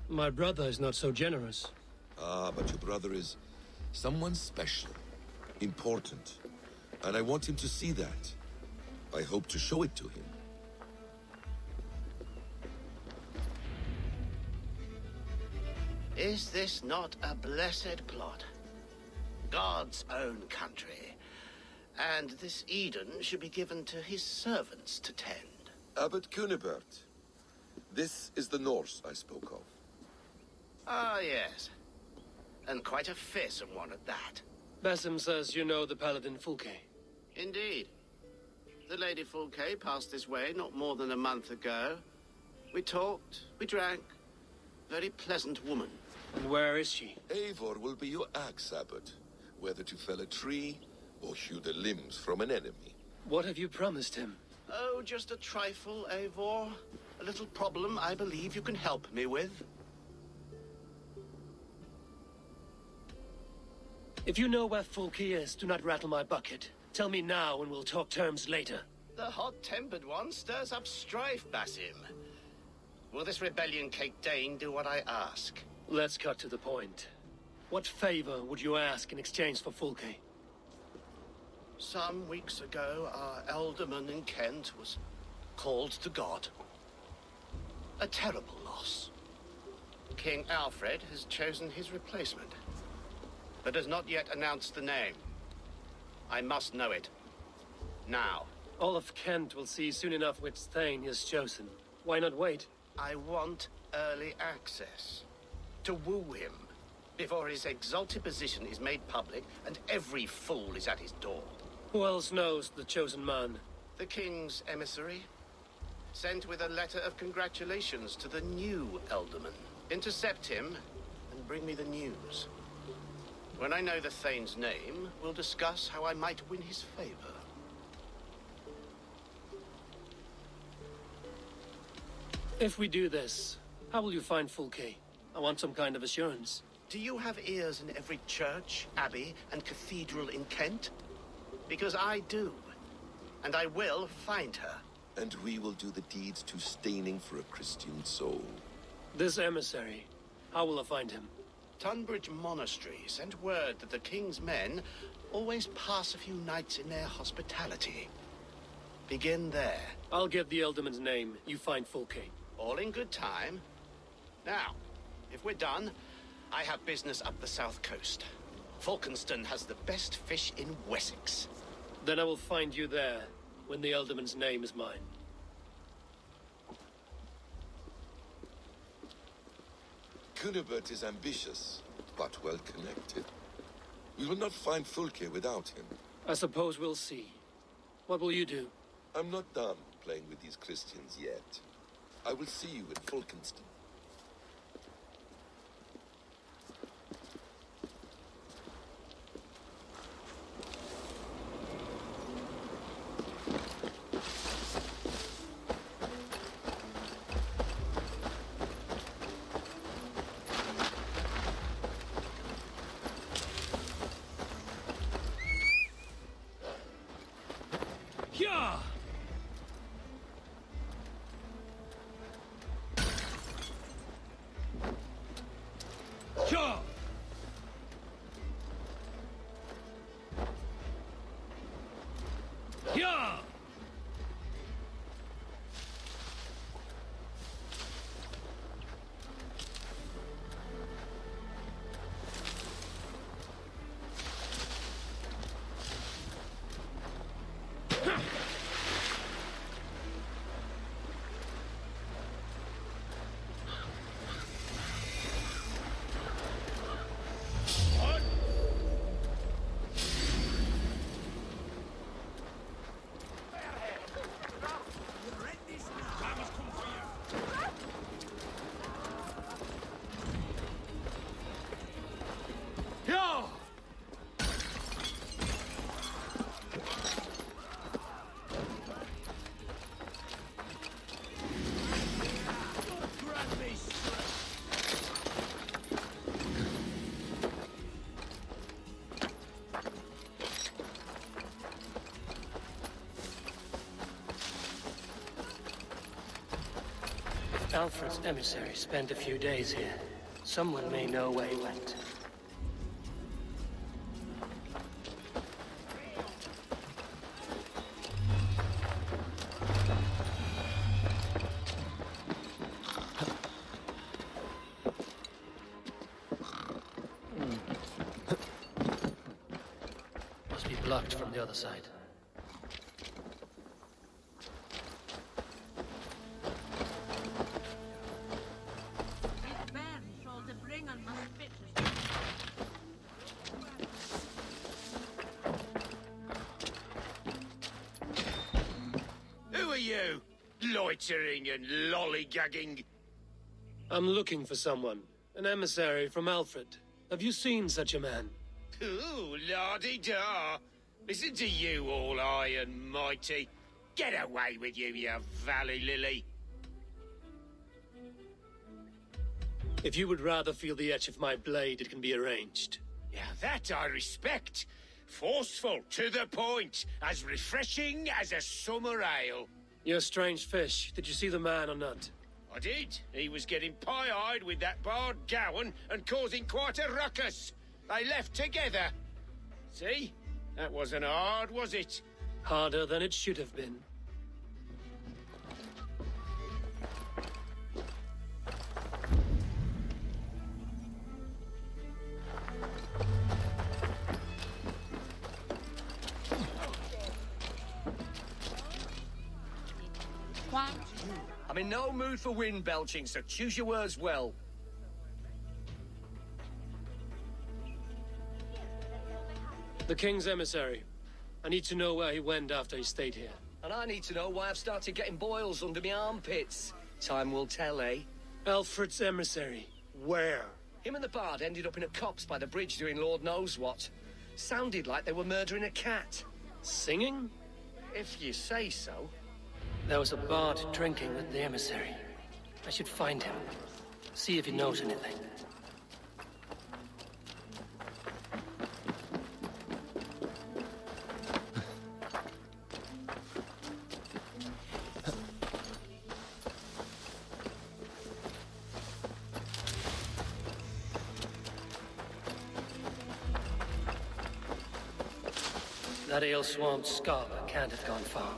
My brother is not so generous. Ah, but your brother is someone special, important. And I want him to see that. I hope to show it to him. Is this not a blessed plot? God's own country. And this Eden should be given to his servants to tend. Abbot Cunibert. This is the Norse I spoke of. Ah, yes. And quite a fearsome one at that. Basim says you know the Paladin 𝐀𝐒𝐒. Indeed. The Lady 𝐀𝐒𝐒 passed this way not more than a month ago. We talked, we drank. Very pleasant woman. And where is she? Eivor will be your axe abbot, whether to fell a tree or hew the limbs from an enemy. What have you promised him? Oh, just a trifle, Eivor. A little problem I believe you can help me with. If you know where 𝐀𝐒𝐒 is, do not rattle my bucket. Tell me now and we'll talk terms later. The hot-tempered one stirs up strife, Basim. Will this rebellion cake Dane do what I ask? Let's cut to the point. What favor would you ask in exchange for 𝐀𝐒𝐒? Some weeks ago, our alderman in Kent was called to God. A terrible loss. King Alfred has chosen his replacement, but has not yet announced the name. I must know it. Now. All of Kent will see soon enough which Thane he has chosen. Why not wait? I want early access. To woo him, before his exalted position is made public and every fool is at his door. Who else knows the chosen man? The king's emissary, sent with a letter of congratulations to the new alderman. Intercept him and bring me the news. When I know the Thane's name, we'll discuss how I might win his favor. If we do this, how will you find 𝐀𝐒𝐒? I want some kind of assurance. Do you have ears in every church, abbey, and cathedral in Kent? Because I do. And I will find her. And we will do the deeds too staining for a Christian soul. This emissary, how will I find him? Tunbridge Monastery sent word that the king's men always pass a few nights in their hospitality. Begin there. I'll get the alderman's name. You find 𝐀𝐒𝐒. All in good time. Now, if we're done, I have business up the south coast. Falkenston has the best fish in Wessex. Then I will find you there, when the alderman's name is mine. Cunibert is ambitious, but well connected. We will not find 𝐀𝐒𝐒 without him. I suppose we'll see. What will you do? I'm not done playing with these Christians yet. I will see you in Falkenston. Yeah! Yeah! Alfred's emissary spent a few days here. Someone may know where he went. Must be blocked from the other side. tittering and lollygagging. I'm looking for someone. An emissary from Alfred. Have you seen such a man? Ooh, la-di-da. Listen to you, all high and mighty. Get away with you, you valley lily. If you would rather feel the edge of my blade, it can be arranged. Yeah, that I respect. Forceful, to the point, as refreshing as a summer ale. You're a strange fish. Did you see the man or not? I did. He was getting pie-eyed with that bard Gowan and causing quite a ruckus. They left together. See? That wasn't hard, was it? Harder than it should have been. I'm in no mood for wind belching, so choose your words well. The King's emissary. I need to know where he went after he stayed here. And I need to know why I've started getting boils under my armpits. Time will tell, eh? Alfred's emissary. Where? Him and the bard ended up in a copse by the bridge doing Lord knows what. Sounded like they were murdering a cat. Singing? If you say so. There was a bard drinking with the emissary. I should find him. See if he knows anything. That ale-swamped scholar can't have gone far.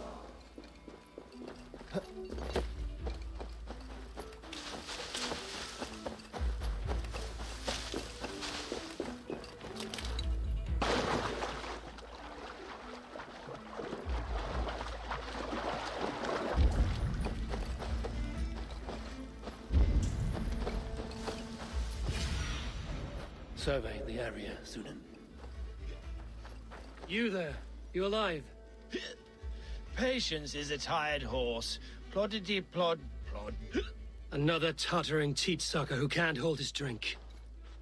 Survey the area, Sunan. You there. You alive? Patience is a tired horse. Ploddity plod plod. Another tottering teat sucker who can't hold his drink.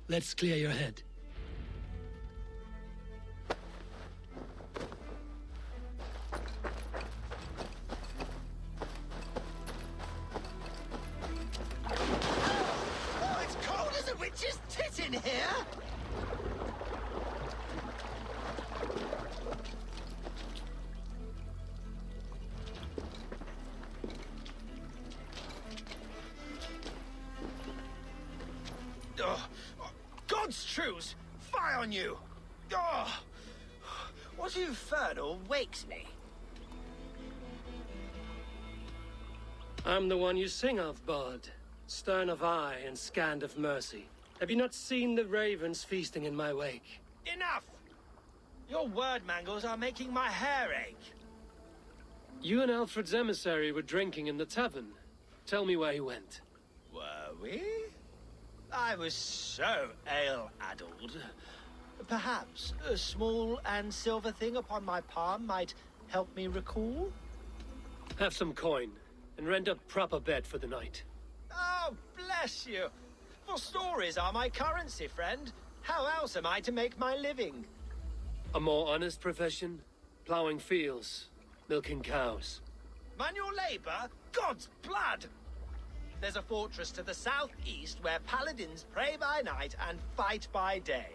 Let's clear your head. Oh, it's cold as a witch's tit in here! God's truce! Fie on you! Oh, what infernal wakes me? I'm the one you sing of, Bard. Stern of eye and scant of mercy. Have you not seen the ravens feasting in my wake? Enough! Your word mangles are making my hair ache. You and Alfred's emissary were drinking in the tavern. Tell me where he went. Were we? I was so ale-addled. Perhaps a small and silver thing upon my palm might help me recall? Have some coin, and rent a proper bed for the night. Oh, bless you! For stories are my currency, friend. How else am I to make my living? A more honest profession? Plowing fields, milking cows. Manual labor? God's blood! There's a fortress to the southeast where paladins pray by night and fight by day.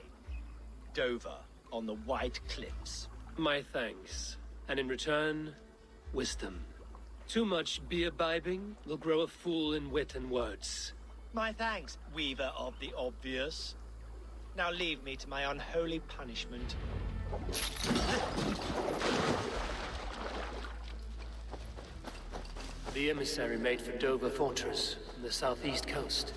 Dover, on the White Cliffs. My thanks. And in return, wisdom. Too much beer-bibbing will grow a fool in wit and words. My thanks, weaver of the obvious. Now leave me to my unholy punishment. The emissary made for Dover Fortress, on the southeast coast.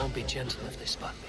Won't be gentle if they spot me.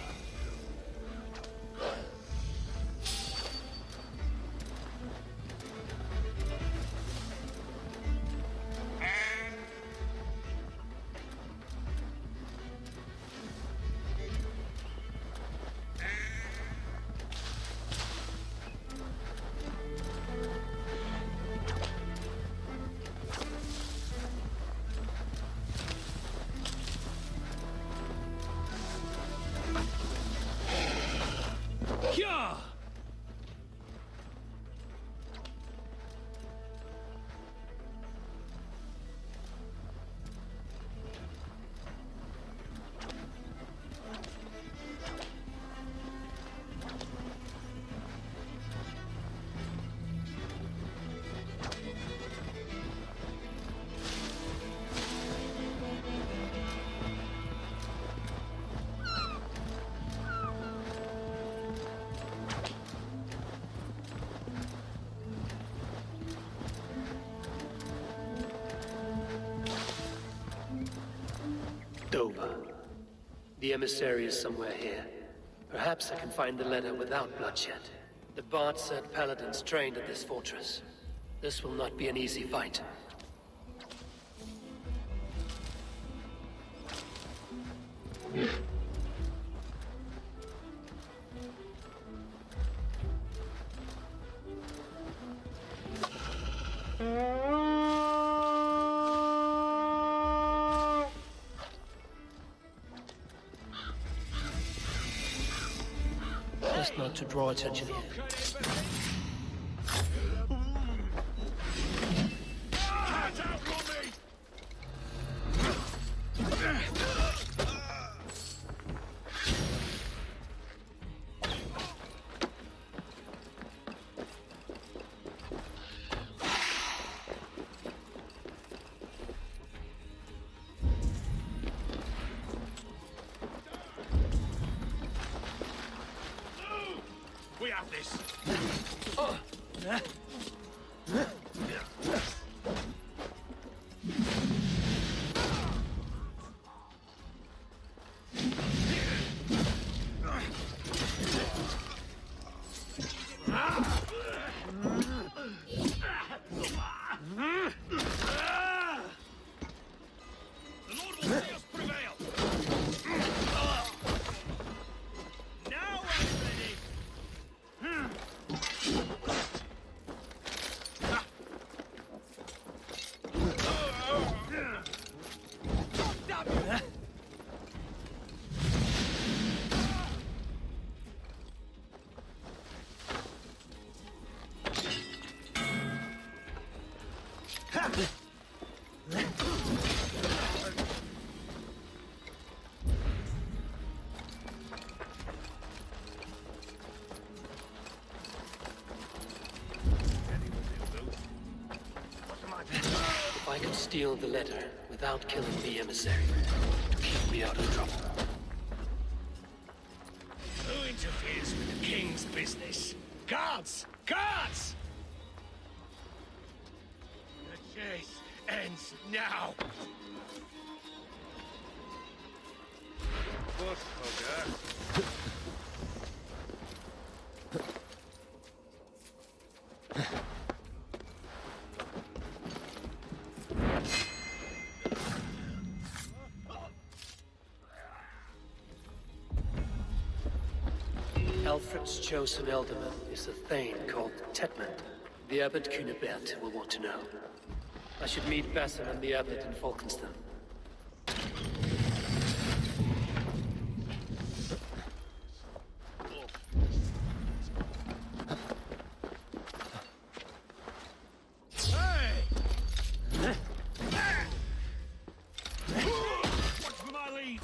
Dover. The emissary is somewhere here. Perhaps I can find the letter without bloodshed. The Bard said paladins trained at this fortress. This will not be an easy fight. Best not to draw attention here. We have this. The Lord will see us prevail. Now I'm ready. If I can steal the letter without killing the emissary, keep me out of trouble. Who interferes with the king's business? Guards! Guards! The chase ends now. Bush hugger. Alfred's chosen elderman is a thane called Tetmund. The abbot Cunibert will want to know. I should meet Basim and the abbot in Falkenston. Watch for my lead.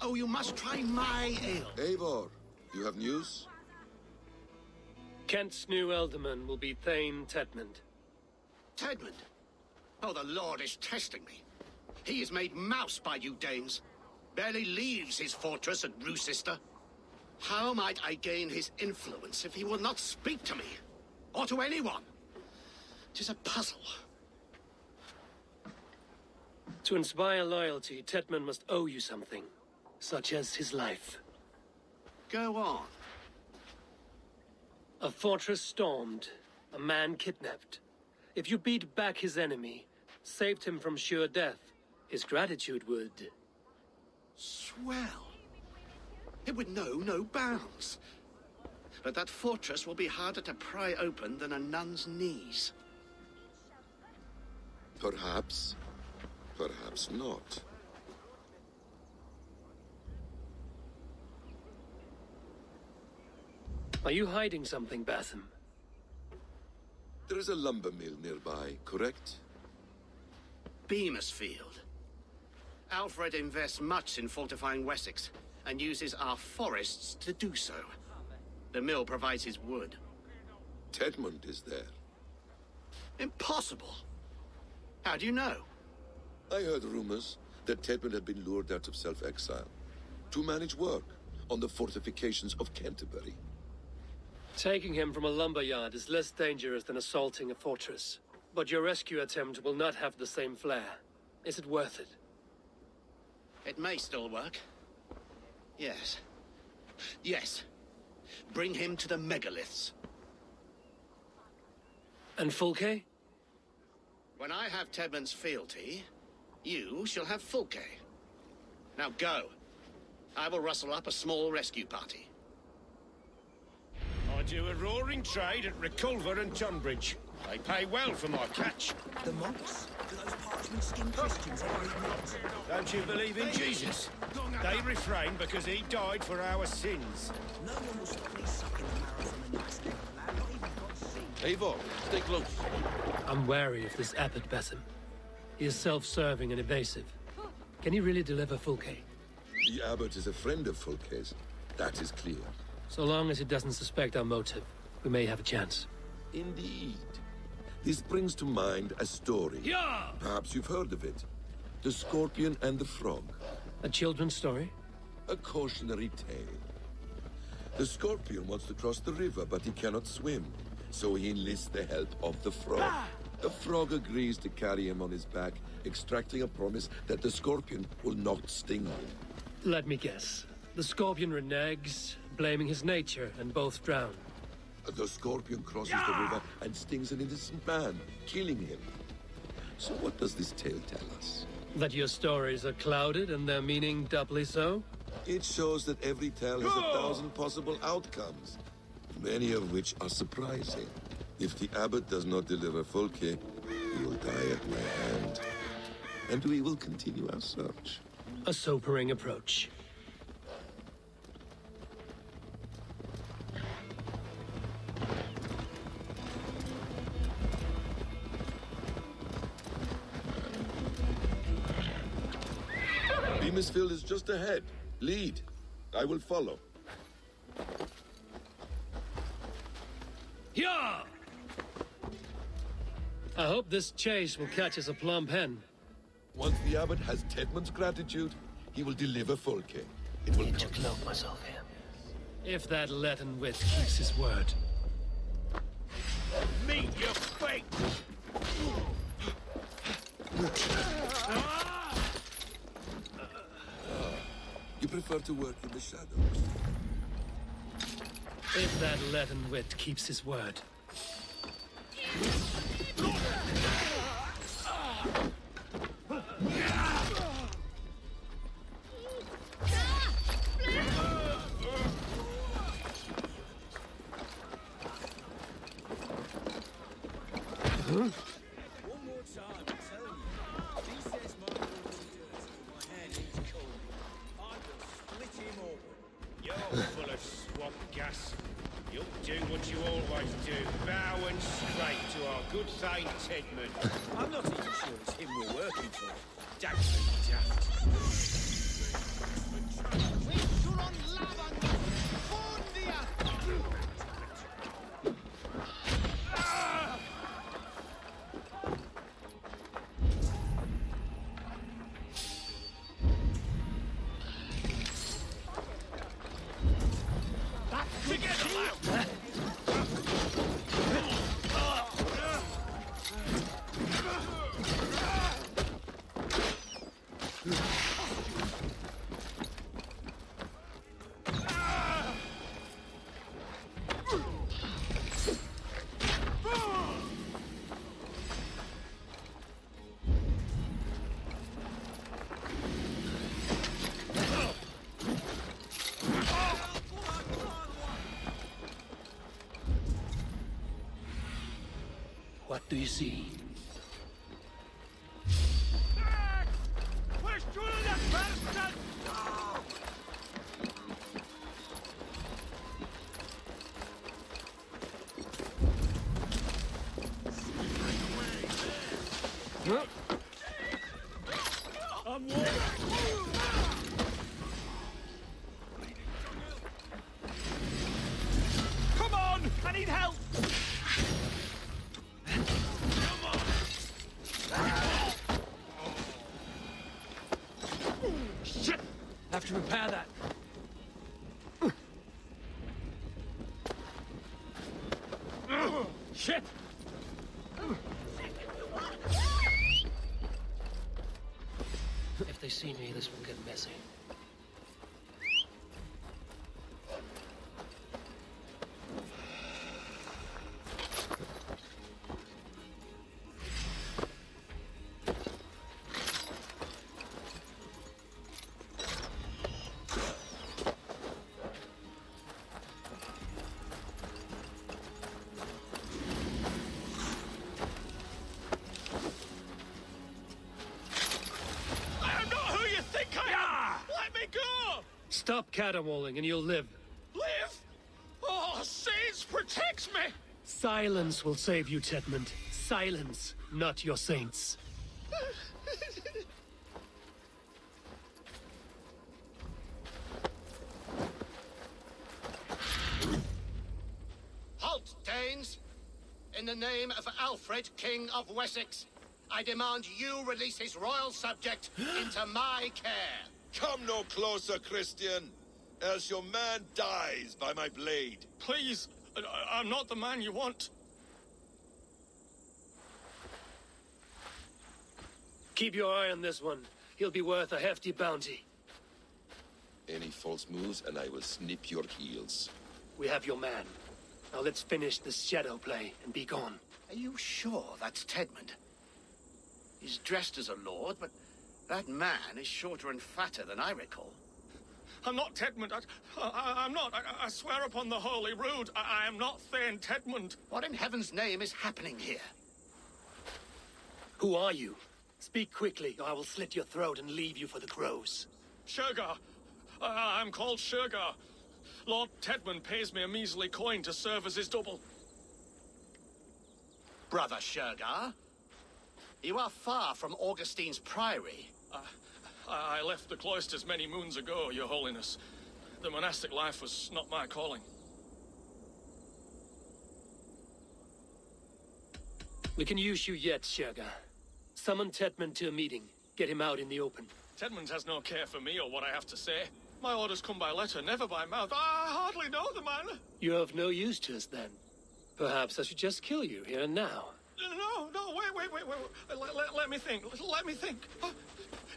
Oh, you must try my ale. Eivor, you have news? Kent's new ealdorman will be Thane Tedmund. Tedmund? Oh, the Lord is testing me. He is made mouse by you Danes. Barely leaves his fortress at Roosister. How might I gain his influence if he will not speak to me? Or to anyone? 'Tis a puzzle. To inspire loyalty, Tedmund must owe you something, such as his life. Go on. A fortress stormed, a man kidnapped. If you beat back his enemy, saved him from sure death, his gratitude would... Swell. It would know no bounds. But that fortress will be harder to pry open than a nun's knees. Perhaps. Perhaps not. Are you hiding something, Batham? There is a lumber mill nearby, correct? Beamisfield. Alfred invests much in fortifying Wessex, and uses our forests to do so. The mill provides his wood. Tedmund is there. Impossible. How do you know? I heard rumors that Tedmund had been lured out of self-exile to manage work on the fortifications of Canterbury. Taking him from a lumberyard is less dangerous than assaulting a fortress. But your rescue attempt will not have the same flair. Is it worth it? It may still work. Yes. Yes. Bring him to the megaliths. And Fulke? When I have Tedmund's fealty, you shall have Fulke. Now go. I will rustle up a small rescue party. I do a roaring trade at Reculver and Tunbridge. They pay well for my catch. The monks? Do those parchment-skinned Christians ever eat meat? Don't you believe in Jesus? They refrain because he died for our sins. No one will stop me sucking the marrow from a nice little lad, not even God's seed. Eivor, stay close. I'm wary of this Abbot Betham. He is self-serving and evasive. Can he really deliver Fulke? The abbot is a friend of Fulke's. That is clear. So long as he doesn't suspect our motive, we may have a chance. Indeed. This brings to mind a story. Yeah! Perhaps you've heard of it. The Scorpion and the Frog. A children's story? A cautionary tale. The Scorpion wants to cross the river, but he cannot swim. So he enlists the help of the Frog. The Frog agrees to carry him on his back, extracting a promise that the Scorpion will not sting him. Let me guess. The Scorpion reneges, blaming his nature, and both drown. The Scorpion crosses the river and stings an innocent man, killing him. So what does this tale tell us? That your stories are clouded and their meaning doubly so? It shows that every tale has 1,000 possible outcomes, many of which are surprising. If the abbot does not deliver Fulke, he will die at my hand. And we will continue our search. A sobering approach. Beamisfield is just ahead. Lead. I will follow. Yeah! I hope this chase will catch us a plump hen. Once the abbot has Tedmund's gratitude, he will deliver Fulke. It will to cloak myself here. If that Latin wit keeps his word. Meet your fate! You prefer to work in the shadows? If that Latin wit keeps his word. One more time, I'm telling you. He says my woman does, my hand needs cold. I will split him open. You're full of swamp gas. You'll do what you always do. Bow and straight to our good Thane Tedmund. I'm not even sure it's him we're working for. Don't be daft. What do you see? Have to repair that. Shit! If they see me, this will get messy. Stop caterwauling and you'll live. Live? Oh, Saints protects me! Silence will save you, Tedmund. Silence, not your saints. Halt, Danes! In the name of Alfred, King of Wessex, I demand you release his royal subject into my care. Come no closer, Christian, else your man dies by my blade. Please, I'm not the man you want. Keep your eye on this one. He'll be worth a hefty bounty. Any false moves and I will snip your heels. We have your man. Now let's finish this shadow play and be gone. Are you sure that's Tedmund? He's dressed as a lord, but that man is shorter and fatter than I recall. I'm not Tedmund. I'm not. I swear upon the Holy Rood, I am not Thane Tedmund. What in heaven's name is happening here? Who are you? Speak quickly, or I will slit your throat and leave you for the crows. Shergar. I'm called Shergar. Lord Tedmund pays me a measly coin to serve as his double. Brother Shergar, you are far from Augustine's priory. I left the cloisters many moons ago, Your Holiness. The monastic life was not my calling. We can use you yet, Shergar. Summon Tedmund to a meeting. Get him out in the open. Tedmund has no care for me or what I have to say. My orders come by letter, never by mouth. I hardly know the man. You're of no use to us, then. Perhaps I should just kill you here and now. No, wait. Let me think. Let me think.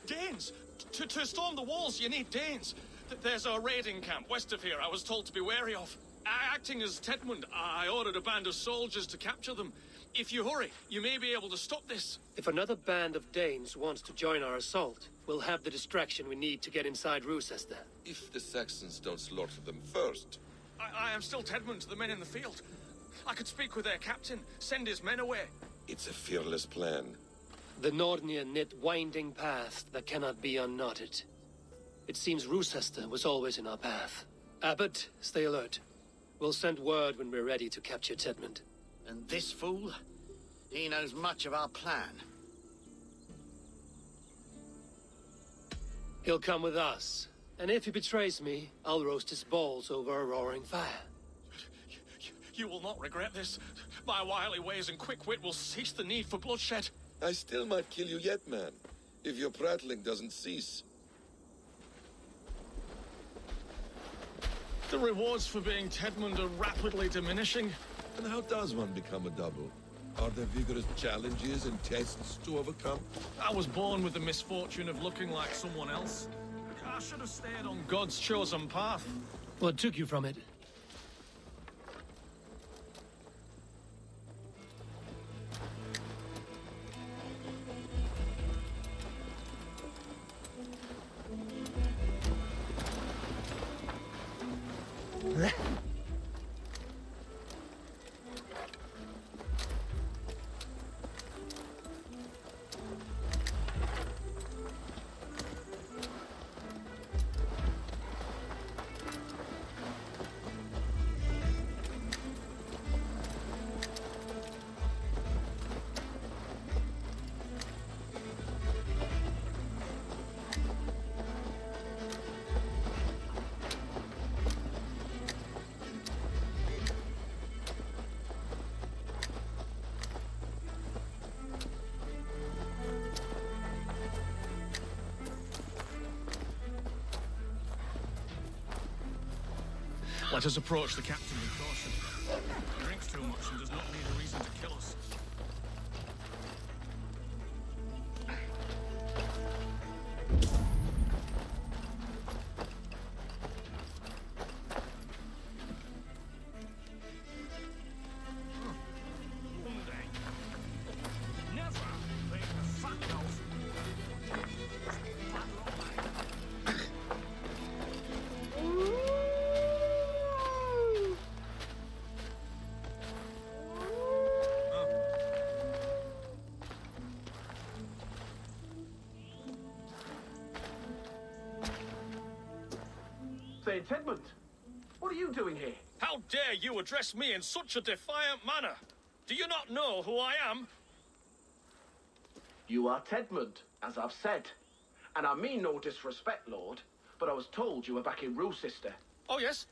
Danes. To storm the walls, you need Danes. There's a raiding camp west of here I was told to be wary of. Acting as Tedmund, I ordered a band of soldiers to capture them. If you hurry, you may be able to stop this. If another band of Danes wants to join our assault, we'll have the distraction we need to get inside Rochester. If the Saxons don't slaughter them first. I am still Tedmund to the men in the field. I could speak with their captain, send his men away. It's a fearless plan. The Nordnir knit winding paths that cannot be unknotted. It seems Rochester was always in our path. Abbot, stay alert. We'll send word when we're ready to capture Tedmund. And this fool? He knows much of our plan. He'll come with us. And if he betrays me, I'll roast his balls over a roaring fire. You will not regret this. My wily ways and quick wit will cease the need for bloodshed. I still might kill you yet, man, if your prattling doesn't cease. The rewards for being Tedmund are rapidly diminishing. And how does one become a double? Are there vigorous challenges and tests to overcome? I was born with the misfortune of looking like someone else. I should have stayed on God's chosen path. What took you from it? Let us approach the captain with caution. He drinks too much and does not need a reason to kill us. St. Edmund, what are you doing here? How dare you address me in such a defiant manner? Do you not know who I am? You are Tedmund, as I've said. And I mean no disrespect, Lord, but I was told you were back in Rochester. Oh, yes?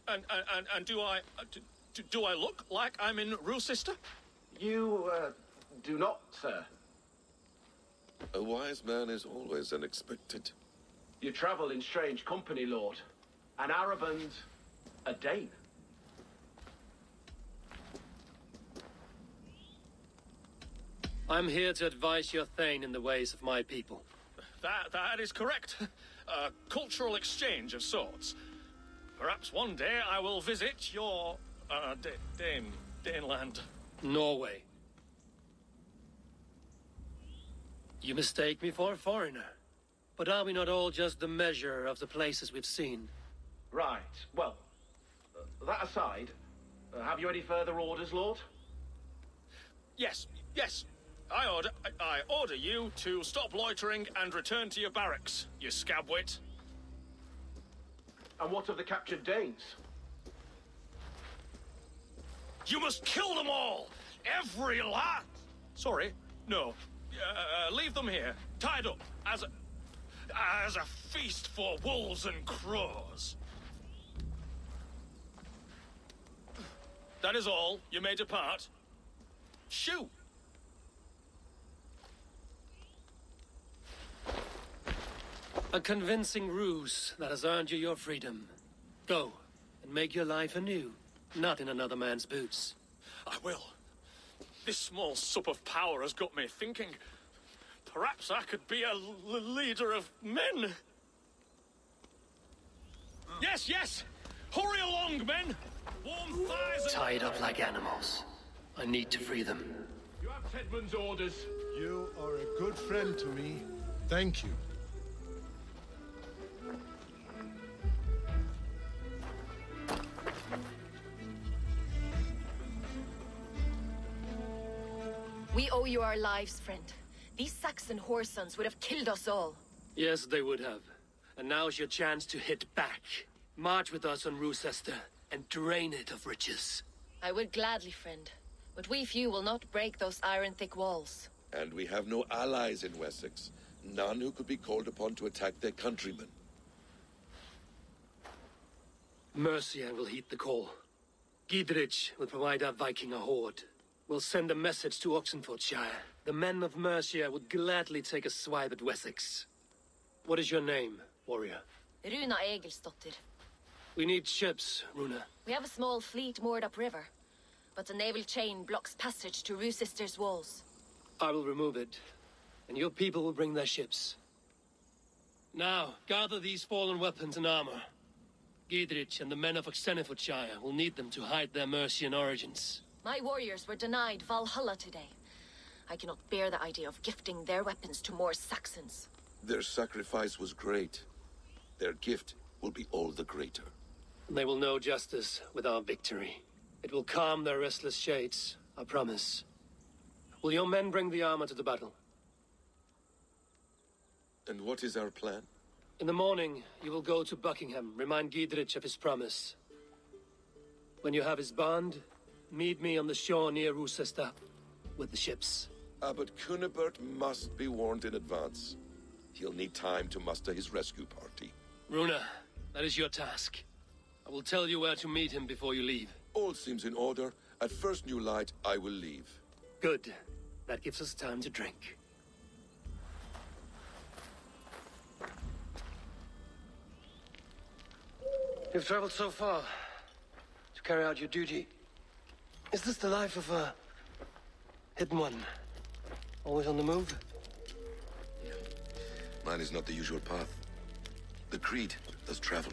And do I look like I'm in Rochester? You, do not, sir. A wise man is always unexpected. You travel in strange company, Lord. An Arab and a Dane. I'm here to advise your Thane in the ways of my people. That is correct. A cultural exchange of sorts. Perhaps one day I will visit your, Daneland. Norway. You mistake me for a foreigner. But are we not all just the measure of the places we've seen? Right. Well, that aside, have you any further orders, Lord? Yes. I order you to stop loitering and return to your barracks, you scabwit. And what of the captured Danes? You must kill them all! Every last... Sorry, no. Leave them here, tied up, as a feast for wolves and crows. That is all. You may depart. Shoot! A convincing ruse that has earned you your freedom. Go, and make your life anew, not in another man's boots. I will. This small sup of power has got me thinking. Perhaps I could be a leader of men. Yes! Hurry along, men! Warm thighs and... Tied up like animals. I need to free them. You have Tedmund's orders. You are a good friend to me. Thank you. We owe you our lives, friend. These Saxon whoresons would have killed us all. Yes, they would have. And now's your chance to hit back. March with us on Rochester and drain it of riches. I would gladly, friend. But we few will not break those iron-thick walls. And we have no allies in Wessex. None who could be called upon to attack their countrymen. Mercia will heed the call. Giedrich will provide our Viking a horde. We'll send a message to Oxenfordshire. The men of Mercia would gladly take a swipe at Wessex. What is your name, warrior? Runa Egilsdotter. We need ships, Runa. We have a small fleet moored upriver, but the naval chain blocks passage to Rochester's walls. I will remove it, and your people will bring their ships. Now, gather these fallen weapons and armor. Giedrich and the men of Oxenfordshire will need them to hide their Mercian origins. My warriors were denied Valhalla today. I cannot bear the idea of gifting their weapons to more Saxons. Their sacrifice was great. Their gift will be all the greater. They will know justice with our victory. It will calm their restless shades, I promise. Will your men bring the armor to the battle? And what is our plan? In the morning, you will go to Buckingham, remind Giedrich of his promise. When you have his bond, meet me on the shore near Rochester with the ships. Abbot Cunibert must be warned in advance. He'll need time to muster his rescue party. Runa, that is your task. I will tell you where to meet him before you leave. All seems in order. At first new light, I will leave. Good. That gives us time to drink. You've traveled so far to carry out your duty. Is this the life of a hidden one? Always on the move? Mine is not the usual path. The Creed does travel.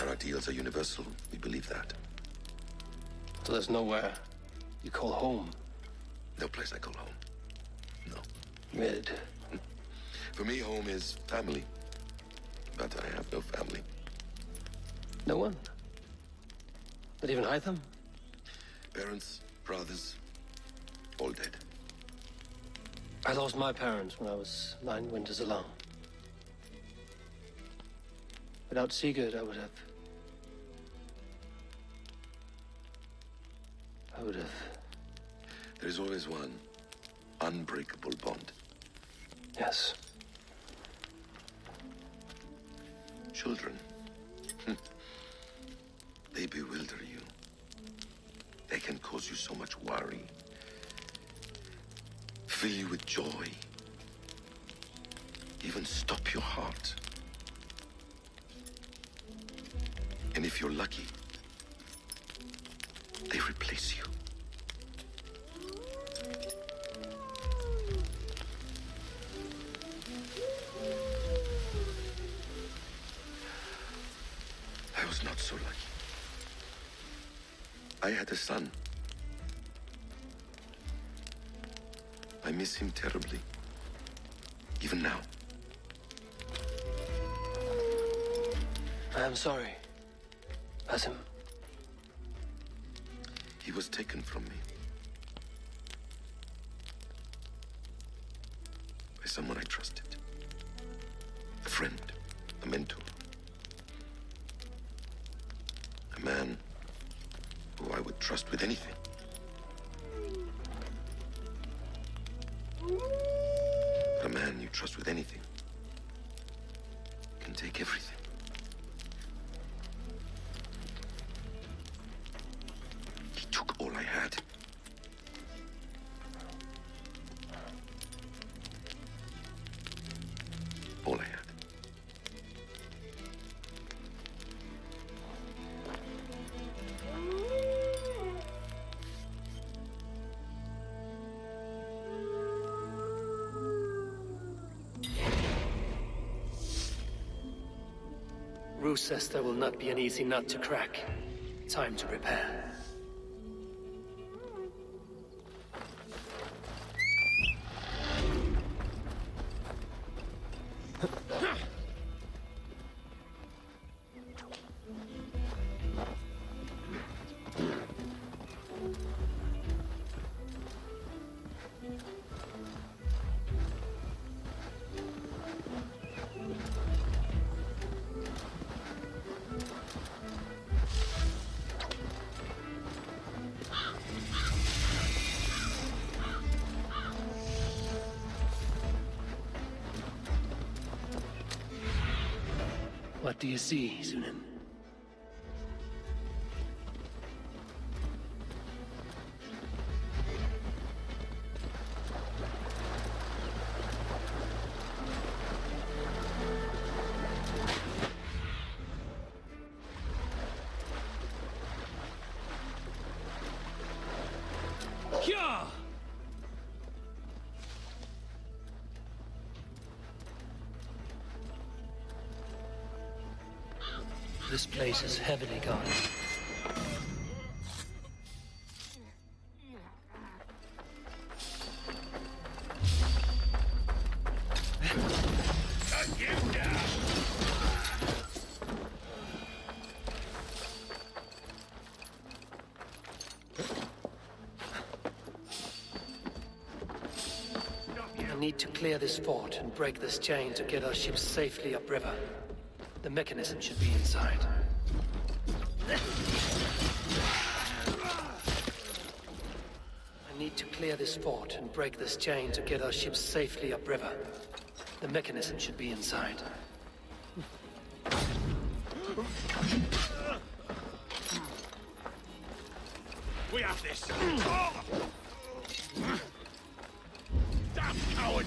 Our ideals are universal. We believe that. So there's nowhere you call home? No place I call home. No. Mid. For me, home is family. But I have no family. No one? Not even Hytham? Parents, brothers, all dead. I lost my parents when I was 9 winters alone. Without Sigurd, I would have... There is always one unbreakable bond. Yes. Children. They bewilder you. They can cause you so much worry. Fill you with joy. Even stop your heart. And if you're lucky, they replace you. I was not so lucky. I had a son. I miss him terribly. Even now. I am sorry. Basim. He was taken from me. By someone I trusted. A friend. A mentor. A man who I would trust with anything. But a man you trust with anything can take everything. He took all I had. All I had. Roos says there will not be an easy nut to crack. Time to prepare. What do you see, Sunan? This place is heavily guarded. I need to clear this fort and break this chain to get our ships safely upriver. The mechanism should be inside. I need to clear this fort and break this chain to get our ships safely upriver. The mechanism should be inside. We have this. Damn coward!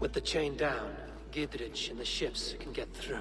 With the chain down, Gidrich and the ships can get through.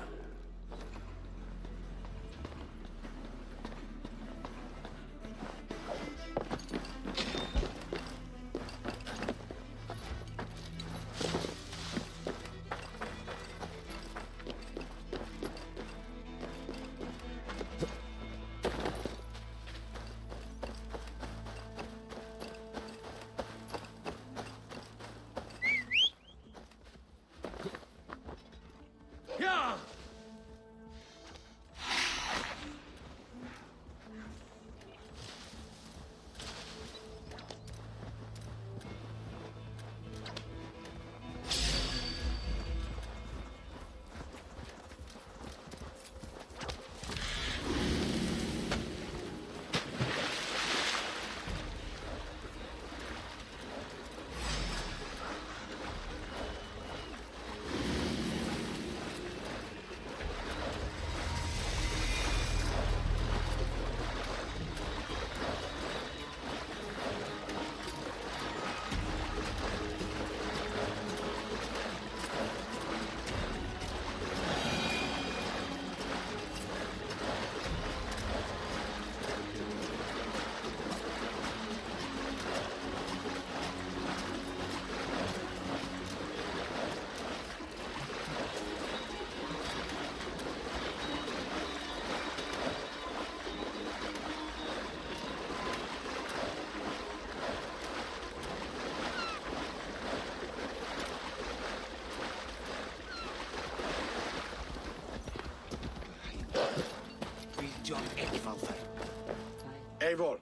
Eivor,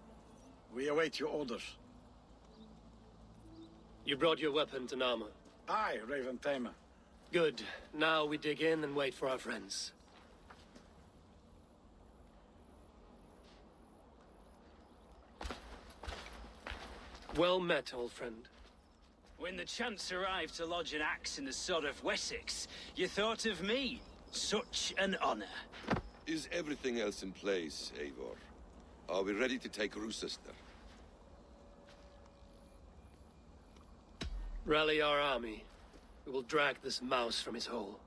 we await your orders. You brought your weapons and armor. Aye, Raven Tamer. Good. Now we dig in and wait for our friends. Well met, old friend. When the chance arrived to lodge an axe in the sod of Wessex, you thought of me. Such an honor. Is everything else in place, Eivor? Are we ready to take Rochester? Rally our army. We will drag this mouse from his hole.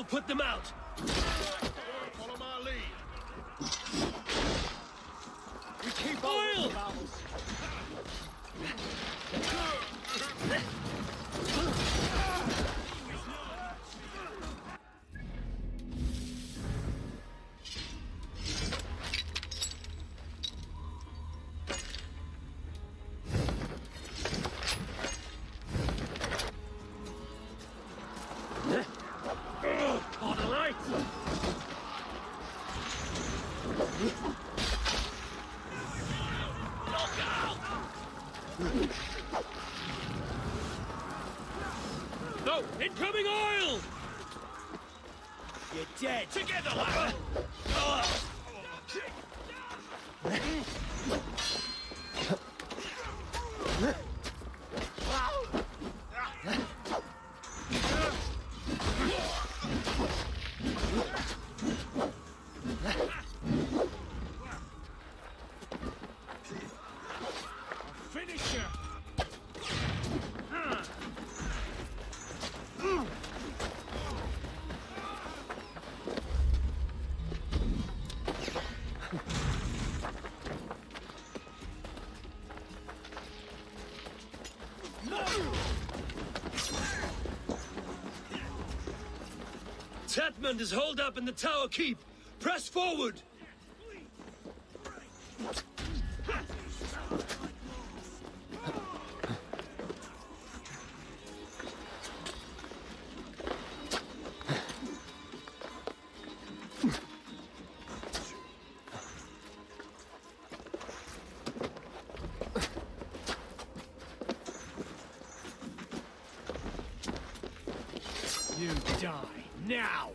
put them out. Follow my lead. We keep oil! No! Incoming oil! You're dead. Together, lad! Finish her. Tatmund is holed up in the tower keep. Press forward! You die now.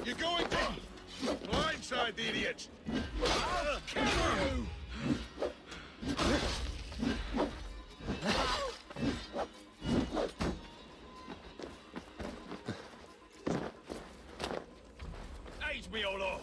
You're going to blindside the idiot. I'll kill you. Age me all off.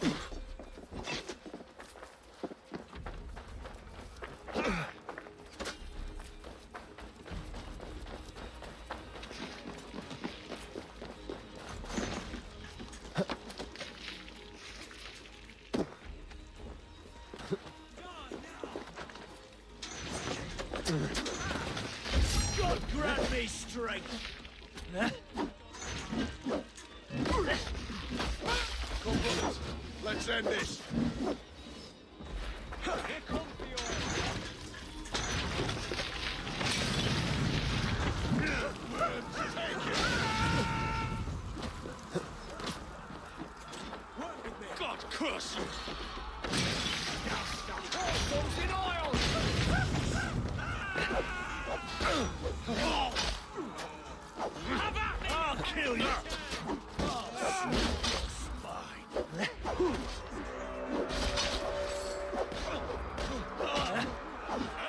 God grant me strength. Come on, let's end this. Here comes the God curse you! Goes in oil. I'll kill you!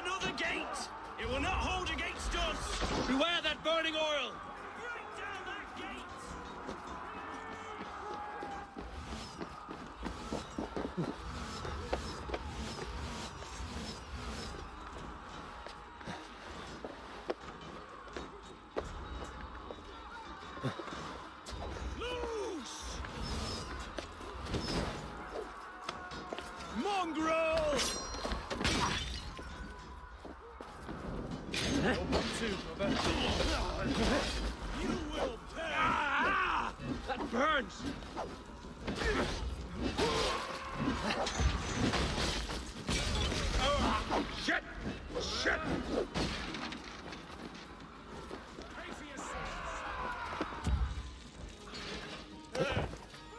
Another gate! It will not hold against us! Beware that burning oil! Break down that gate! Loose! Mongrel! You will pay! Ah! That burns! Shit! Shit!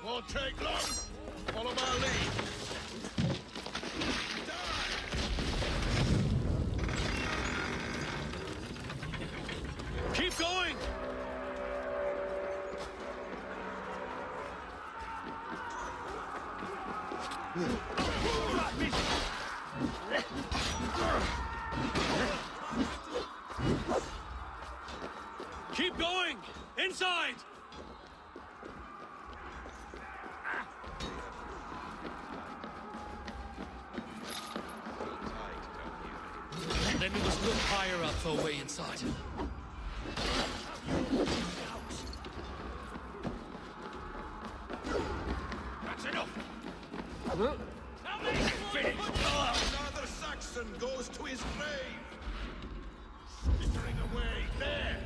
Won't take long. Follow my lead. Keep going! Keep going! Inside! Then we must look higher up for a way inside. That's enough! Finished! Another Saxon goes to his grave! Slittering away, there!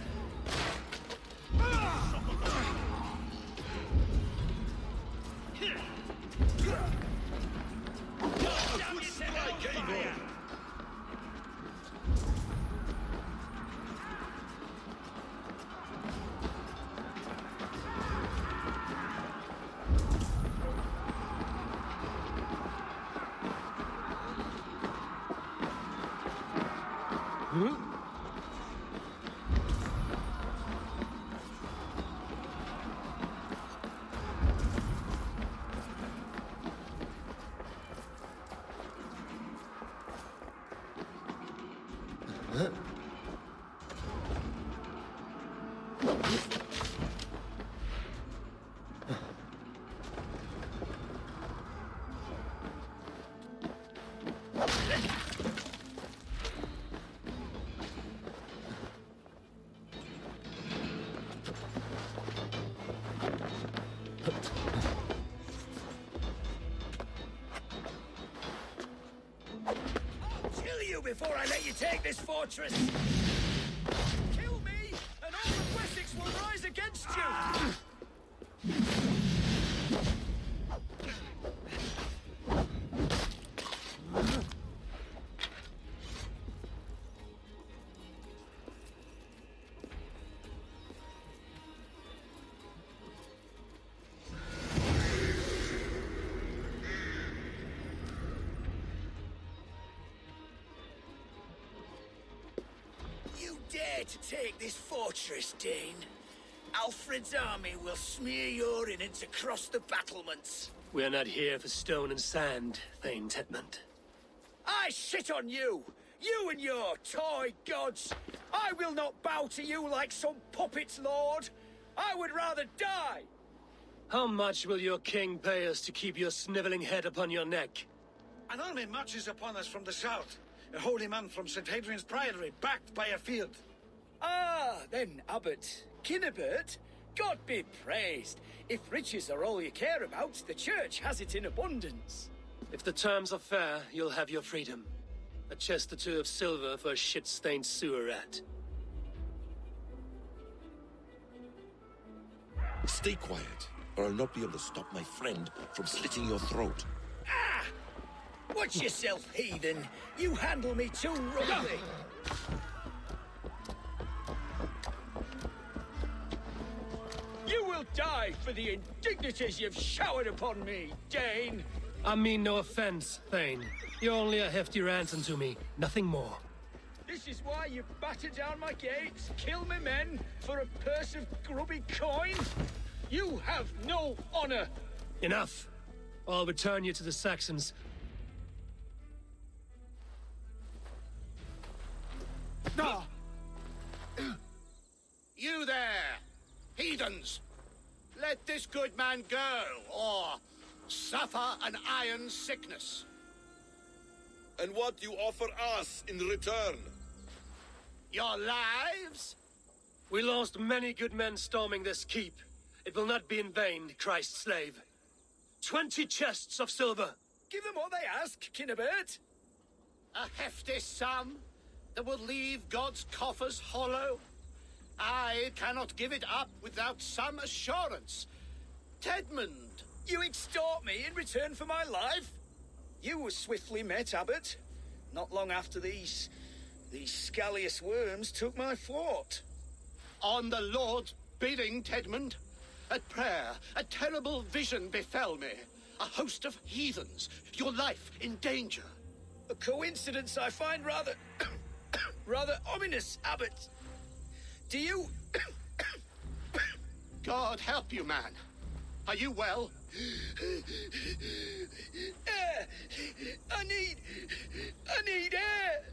Before I let you take this fortress! Kill me, and all of Wessex will rise against you! Dare to take this fortress, Dane. Alfred's army will smear your innards across the battlements. We are not here for stone and sand, Thane Tedmund. I shit on you! You and your toy gods! I will not bow to you like some puppet's lord! I would rather die! How much will your king pay us to keep your sniveling head upon your neck? An army marches upon us from the south. A holy man from St. Hadrian's Priory, backed by a field. Ah, then, Abbot Kinnebert, God be praised. If riches are all you care about, the church has it in abundance. If the terms are fair, you'll have your freedom. A chest or two of silver for a shit-stained sewer rat. Stay quiet, or I'll not be able to stop my friend from slitting your throat. Ah! Watch yourself, heathen! You handle me too roughly! You will die for the indignities you've showered upon me, Dane! I mean no offense, Thane. You're only a hefty ransom to me, nothing more. This is why you batter down my gates, kill me men, for a purse of grubby coin? You have no honor! Enough! I'll return you to the Saxons. You there, heathens! Let this good man go, or suffer an iron sickness. And what do you offer us in return? Your lives? We lost many good men storming this keep. It will not be in vain, Christ's slave. 20 chests of silver. Give them what they ask, Kinnebert. A hefty sum that will leave God's coffers hollow? I cannot give it up without some assurance. Tedmund! You extort me in return for my life? You were swiftly met, Abbot. Not long after these scallious worms took my fort. On the Lord's bidding, Tedmund. At prayer, a terrible vision befell me. A host of heathens, your life in danger. A coincidence I find rather... rather ominous, Abbot. Do you... God help you, man. Are you well? Air! I need air!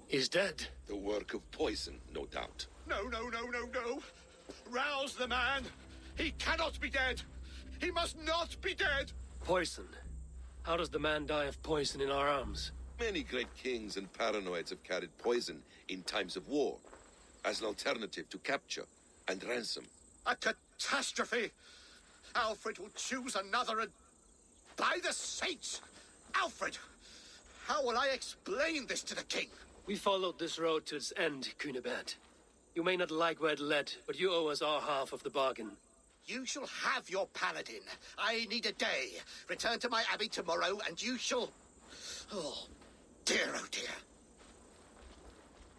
He's dead. The work of poison, no doubt. No, no, no, no, no. Rouse the man. He cannot be dead. He must not be dead. Poison. How does the man die of poison in our arms? Many great kings and paranoids have carried poison in times of war, as an alternative to capture and ransom. A catastrophe. Alfred will choose another and... By the saints! Alfred! How will I explain this to the king? We followed this road to its end, 𝐂𝐒𝐒𝐿. You may not like where it led, but you owe us our half of the bargain. You shall have your paladin. I need a day. Return to my abbey tomorrow, and you shall... Oh, dear, oh dear.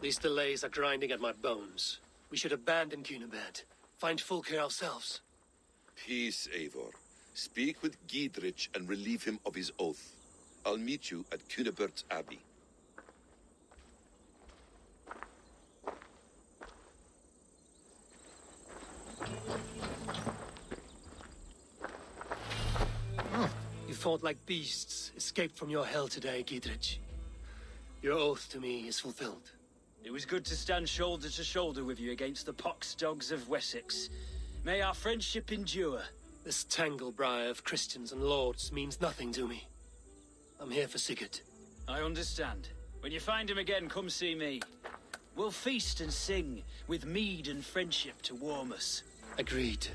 These delays are grinding at my bones. We should abandon 𝐂𝐒𝐒𝐿. Find Fulke ourselves. Peace, Eivor. Speak with 𝐂𝐒𝐿 and relieve him of his oath. I'll meet you at 𝐂𝐒𝐿's abbey. You fought like beasts, escaped from your hell today, 𝐂𝐒𝐿. Your oath to me is fulfilled. It was good to stand shoulder to shoulder with you against the pox dogs of Wessex. May our friendship endure. This tanglebriar of Christians and lords means nothing to me. I'm here for Sigurd. I understand. When you find him again, come see me. We'll feast and sing, with mead and friendship to warm us. Agreed.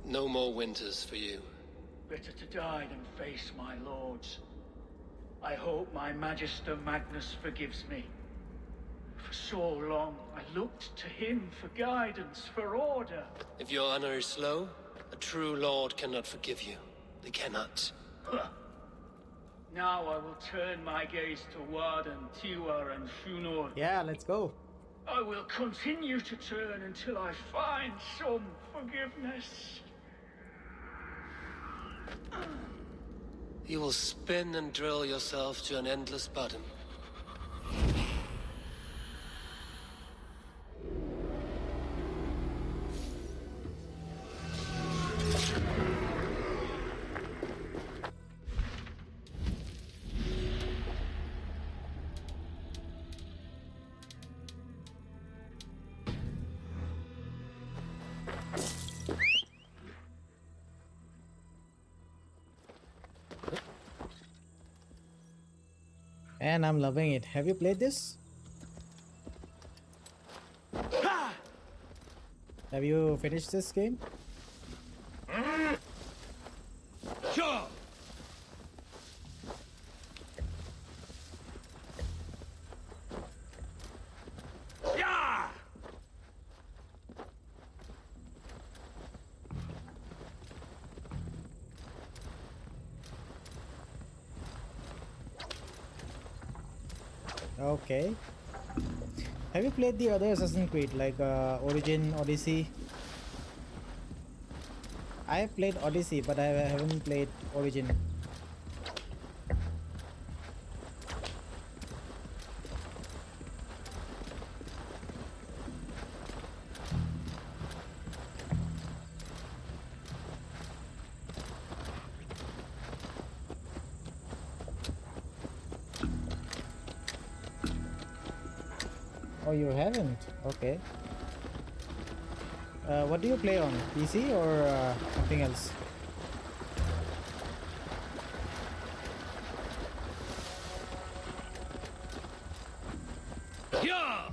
No more winters for you. Better to die than face my lords. I hope my Magister Magnus forgives me. For so long, I looked to him for guidance, for order. If your honor is slow, a true lord cannot forgive you. They cannot. Now I will turn my gaze to Warden, Tiwar, and Shunor. Yeah, let's go. I will continue to turn until I find some forgiveness. You will spin and drill yourself to an endless bottom. And I'm loving it. Have you played this? Have you finished this game? Sure. Yeah. Okay. Have you played the other Assassin's Creed like Origin, Odyssey? I have played Odyssey, but I haven't played Origin. Oh, you haven't? Okay. What do you play on? PC or something else? Yeah.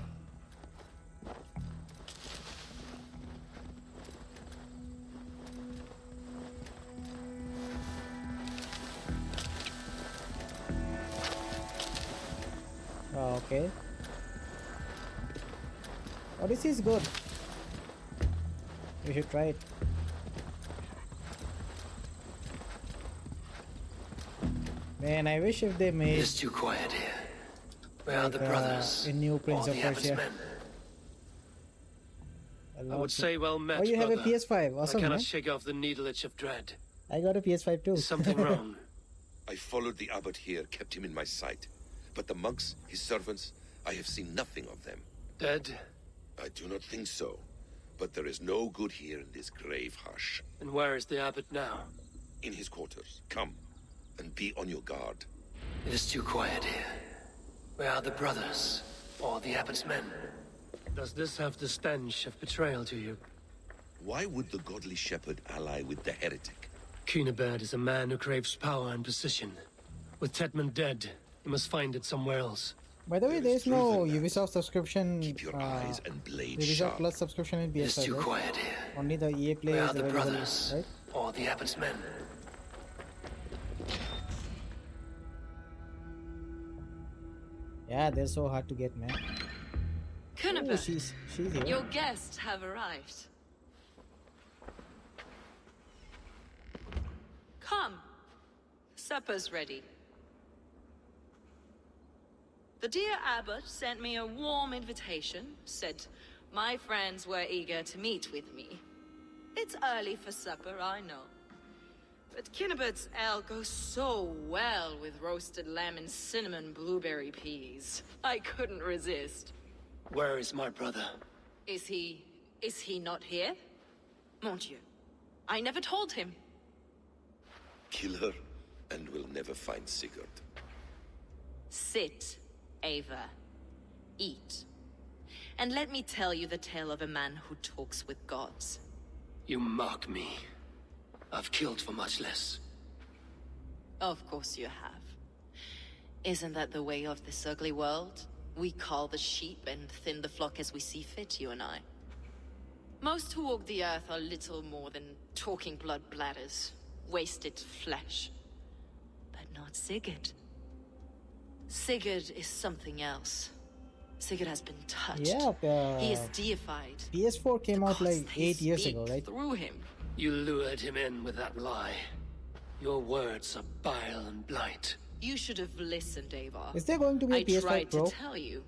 Oh, okay. Odyssey is good. You should try it. Man, I wish if they made. It's too quiet here. Where are the brothers? A new Prince or of the Abbot's Persia. men? I would say well met, Oh, you have a brother. PS5. Awesome, I cannot man. shake off the needle itch of dread. I got a PS5 too. Is something wrong? I followed the abbot here, kept him in my sight. But the monks, his servants, I have seen nothing of them. Dead? I do not think so. But there is no good here in this grave hush. And where is the abbot now? In his quarters. Come, and be on your guard. It is too quiet here. Where are the brothers? Or the abbot's men? Does this have the stench of betrayal to you? Why would the godly shepherd ally with the heretic? 𝐀𝐒𝐒𝐒𝐿 is a man who craves power and position. With Tedman dead, he must find it somewhere else. By the way, there is no Ubisoft subscription. Keep your eyes and blade Ubisoft sharp. Plus subscription in It's PS5. too right? quiet here. Only the EA Play Where is are the available, brothers? right? Or the abbot's men? Yeah, they're so hard to get, man. 𝐀𝐒𝐒𝐿, Oh, she's here. your guests have arrived. Come. Supper's ready. The dear abbot sent me a warm invitation, said my friends were eager to meet with me. It's early for supper, I know. But 𝐀𝐒𝐒𝐿's ale goes so well with roasted lamb and cinnamon blueberry peas. I couldn't resist. Where is my brother? Is he not here? Mon Dieu, I never told him. Kill her, and we'll never find Sigurd. Sit, Ava. Eat. And let me tell you the tale of a man who talks with gods. You mock me. I've killed for much less. Of course you have. Isn't that the way of this ugly world? We cull the sheep and thin the flock as we see fit, you and I. Most who walk the earth are little more than talking blood bladders, wasted flesh. But not Sigurd. Sigurd is something else. Sigurd has been touched. Yeah, he is deified. PS4 came out like 8 years speak ago, right? Through him. You lured him in with that lie. Your words are bile and blight. You should have listened, Ava. Is there going to be a I PS5 tried Pro? to tell you.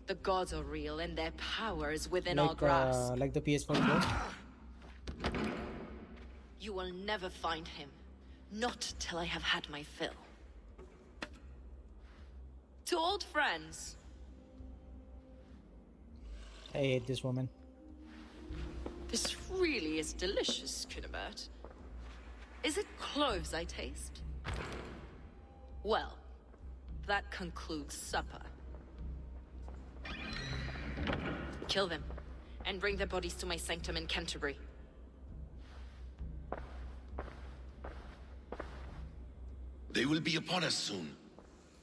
The gods are real and their power is within our Like, grasp. like the PS4 Pro? You will never find him. Not till I have had my fill. To old friends. I hate this woman. This really is delicious, 𝐀𝐒𝐒𝐿. Is it cloves I taste? Well, that concludes supper. Kill them, and bring their bodies to my sanctum in Canterbury. They will be upon us soon.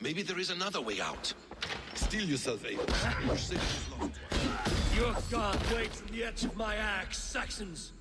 Maybe there is another way out. Steel yourself, Abel. Your city is lost. Your god waits on the edge of my axe, Saxons!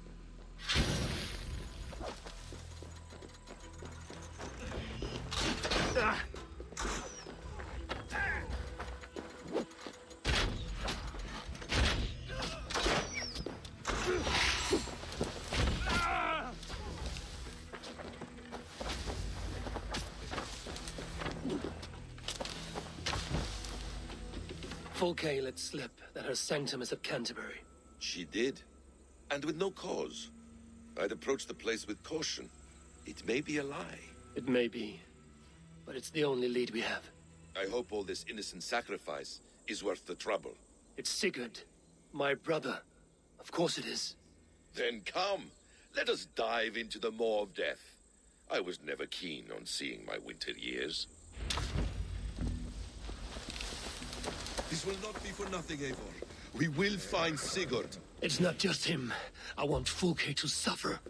𝐀𝐒𝐒𝐄𝐒 let slip that her sanctum is at Canterbury. She did, and with no cause. I'd approach the place with caution. It may be a lie. It may be, but it's the only lead we have. I hope all this innocent sacrifice is worth the trouble. It's Sigurd, my brother. Of course it is. Then come, let us dive into the maw of death. I was never keen on seeing my winter years. This will not be for nothing, Eivor. We will find Sigurd. It's not just him. I want 𝐀𝐒𝐒 to suffer.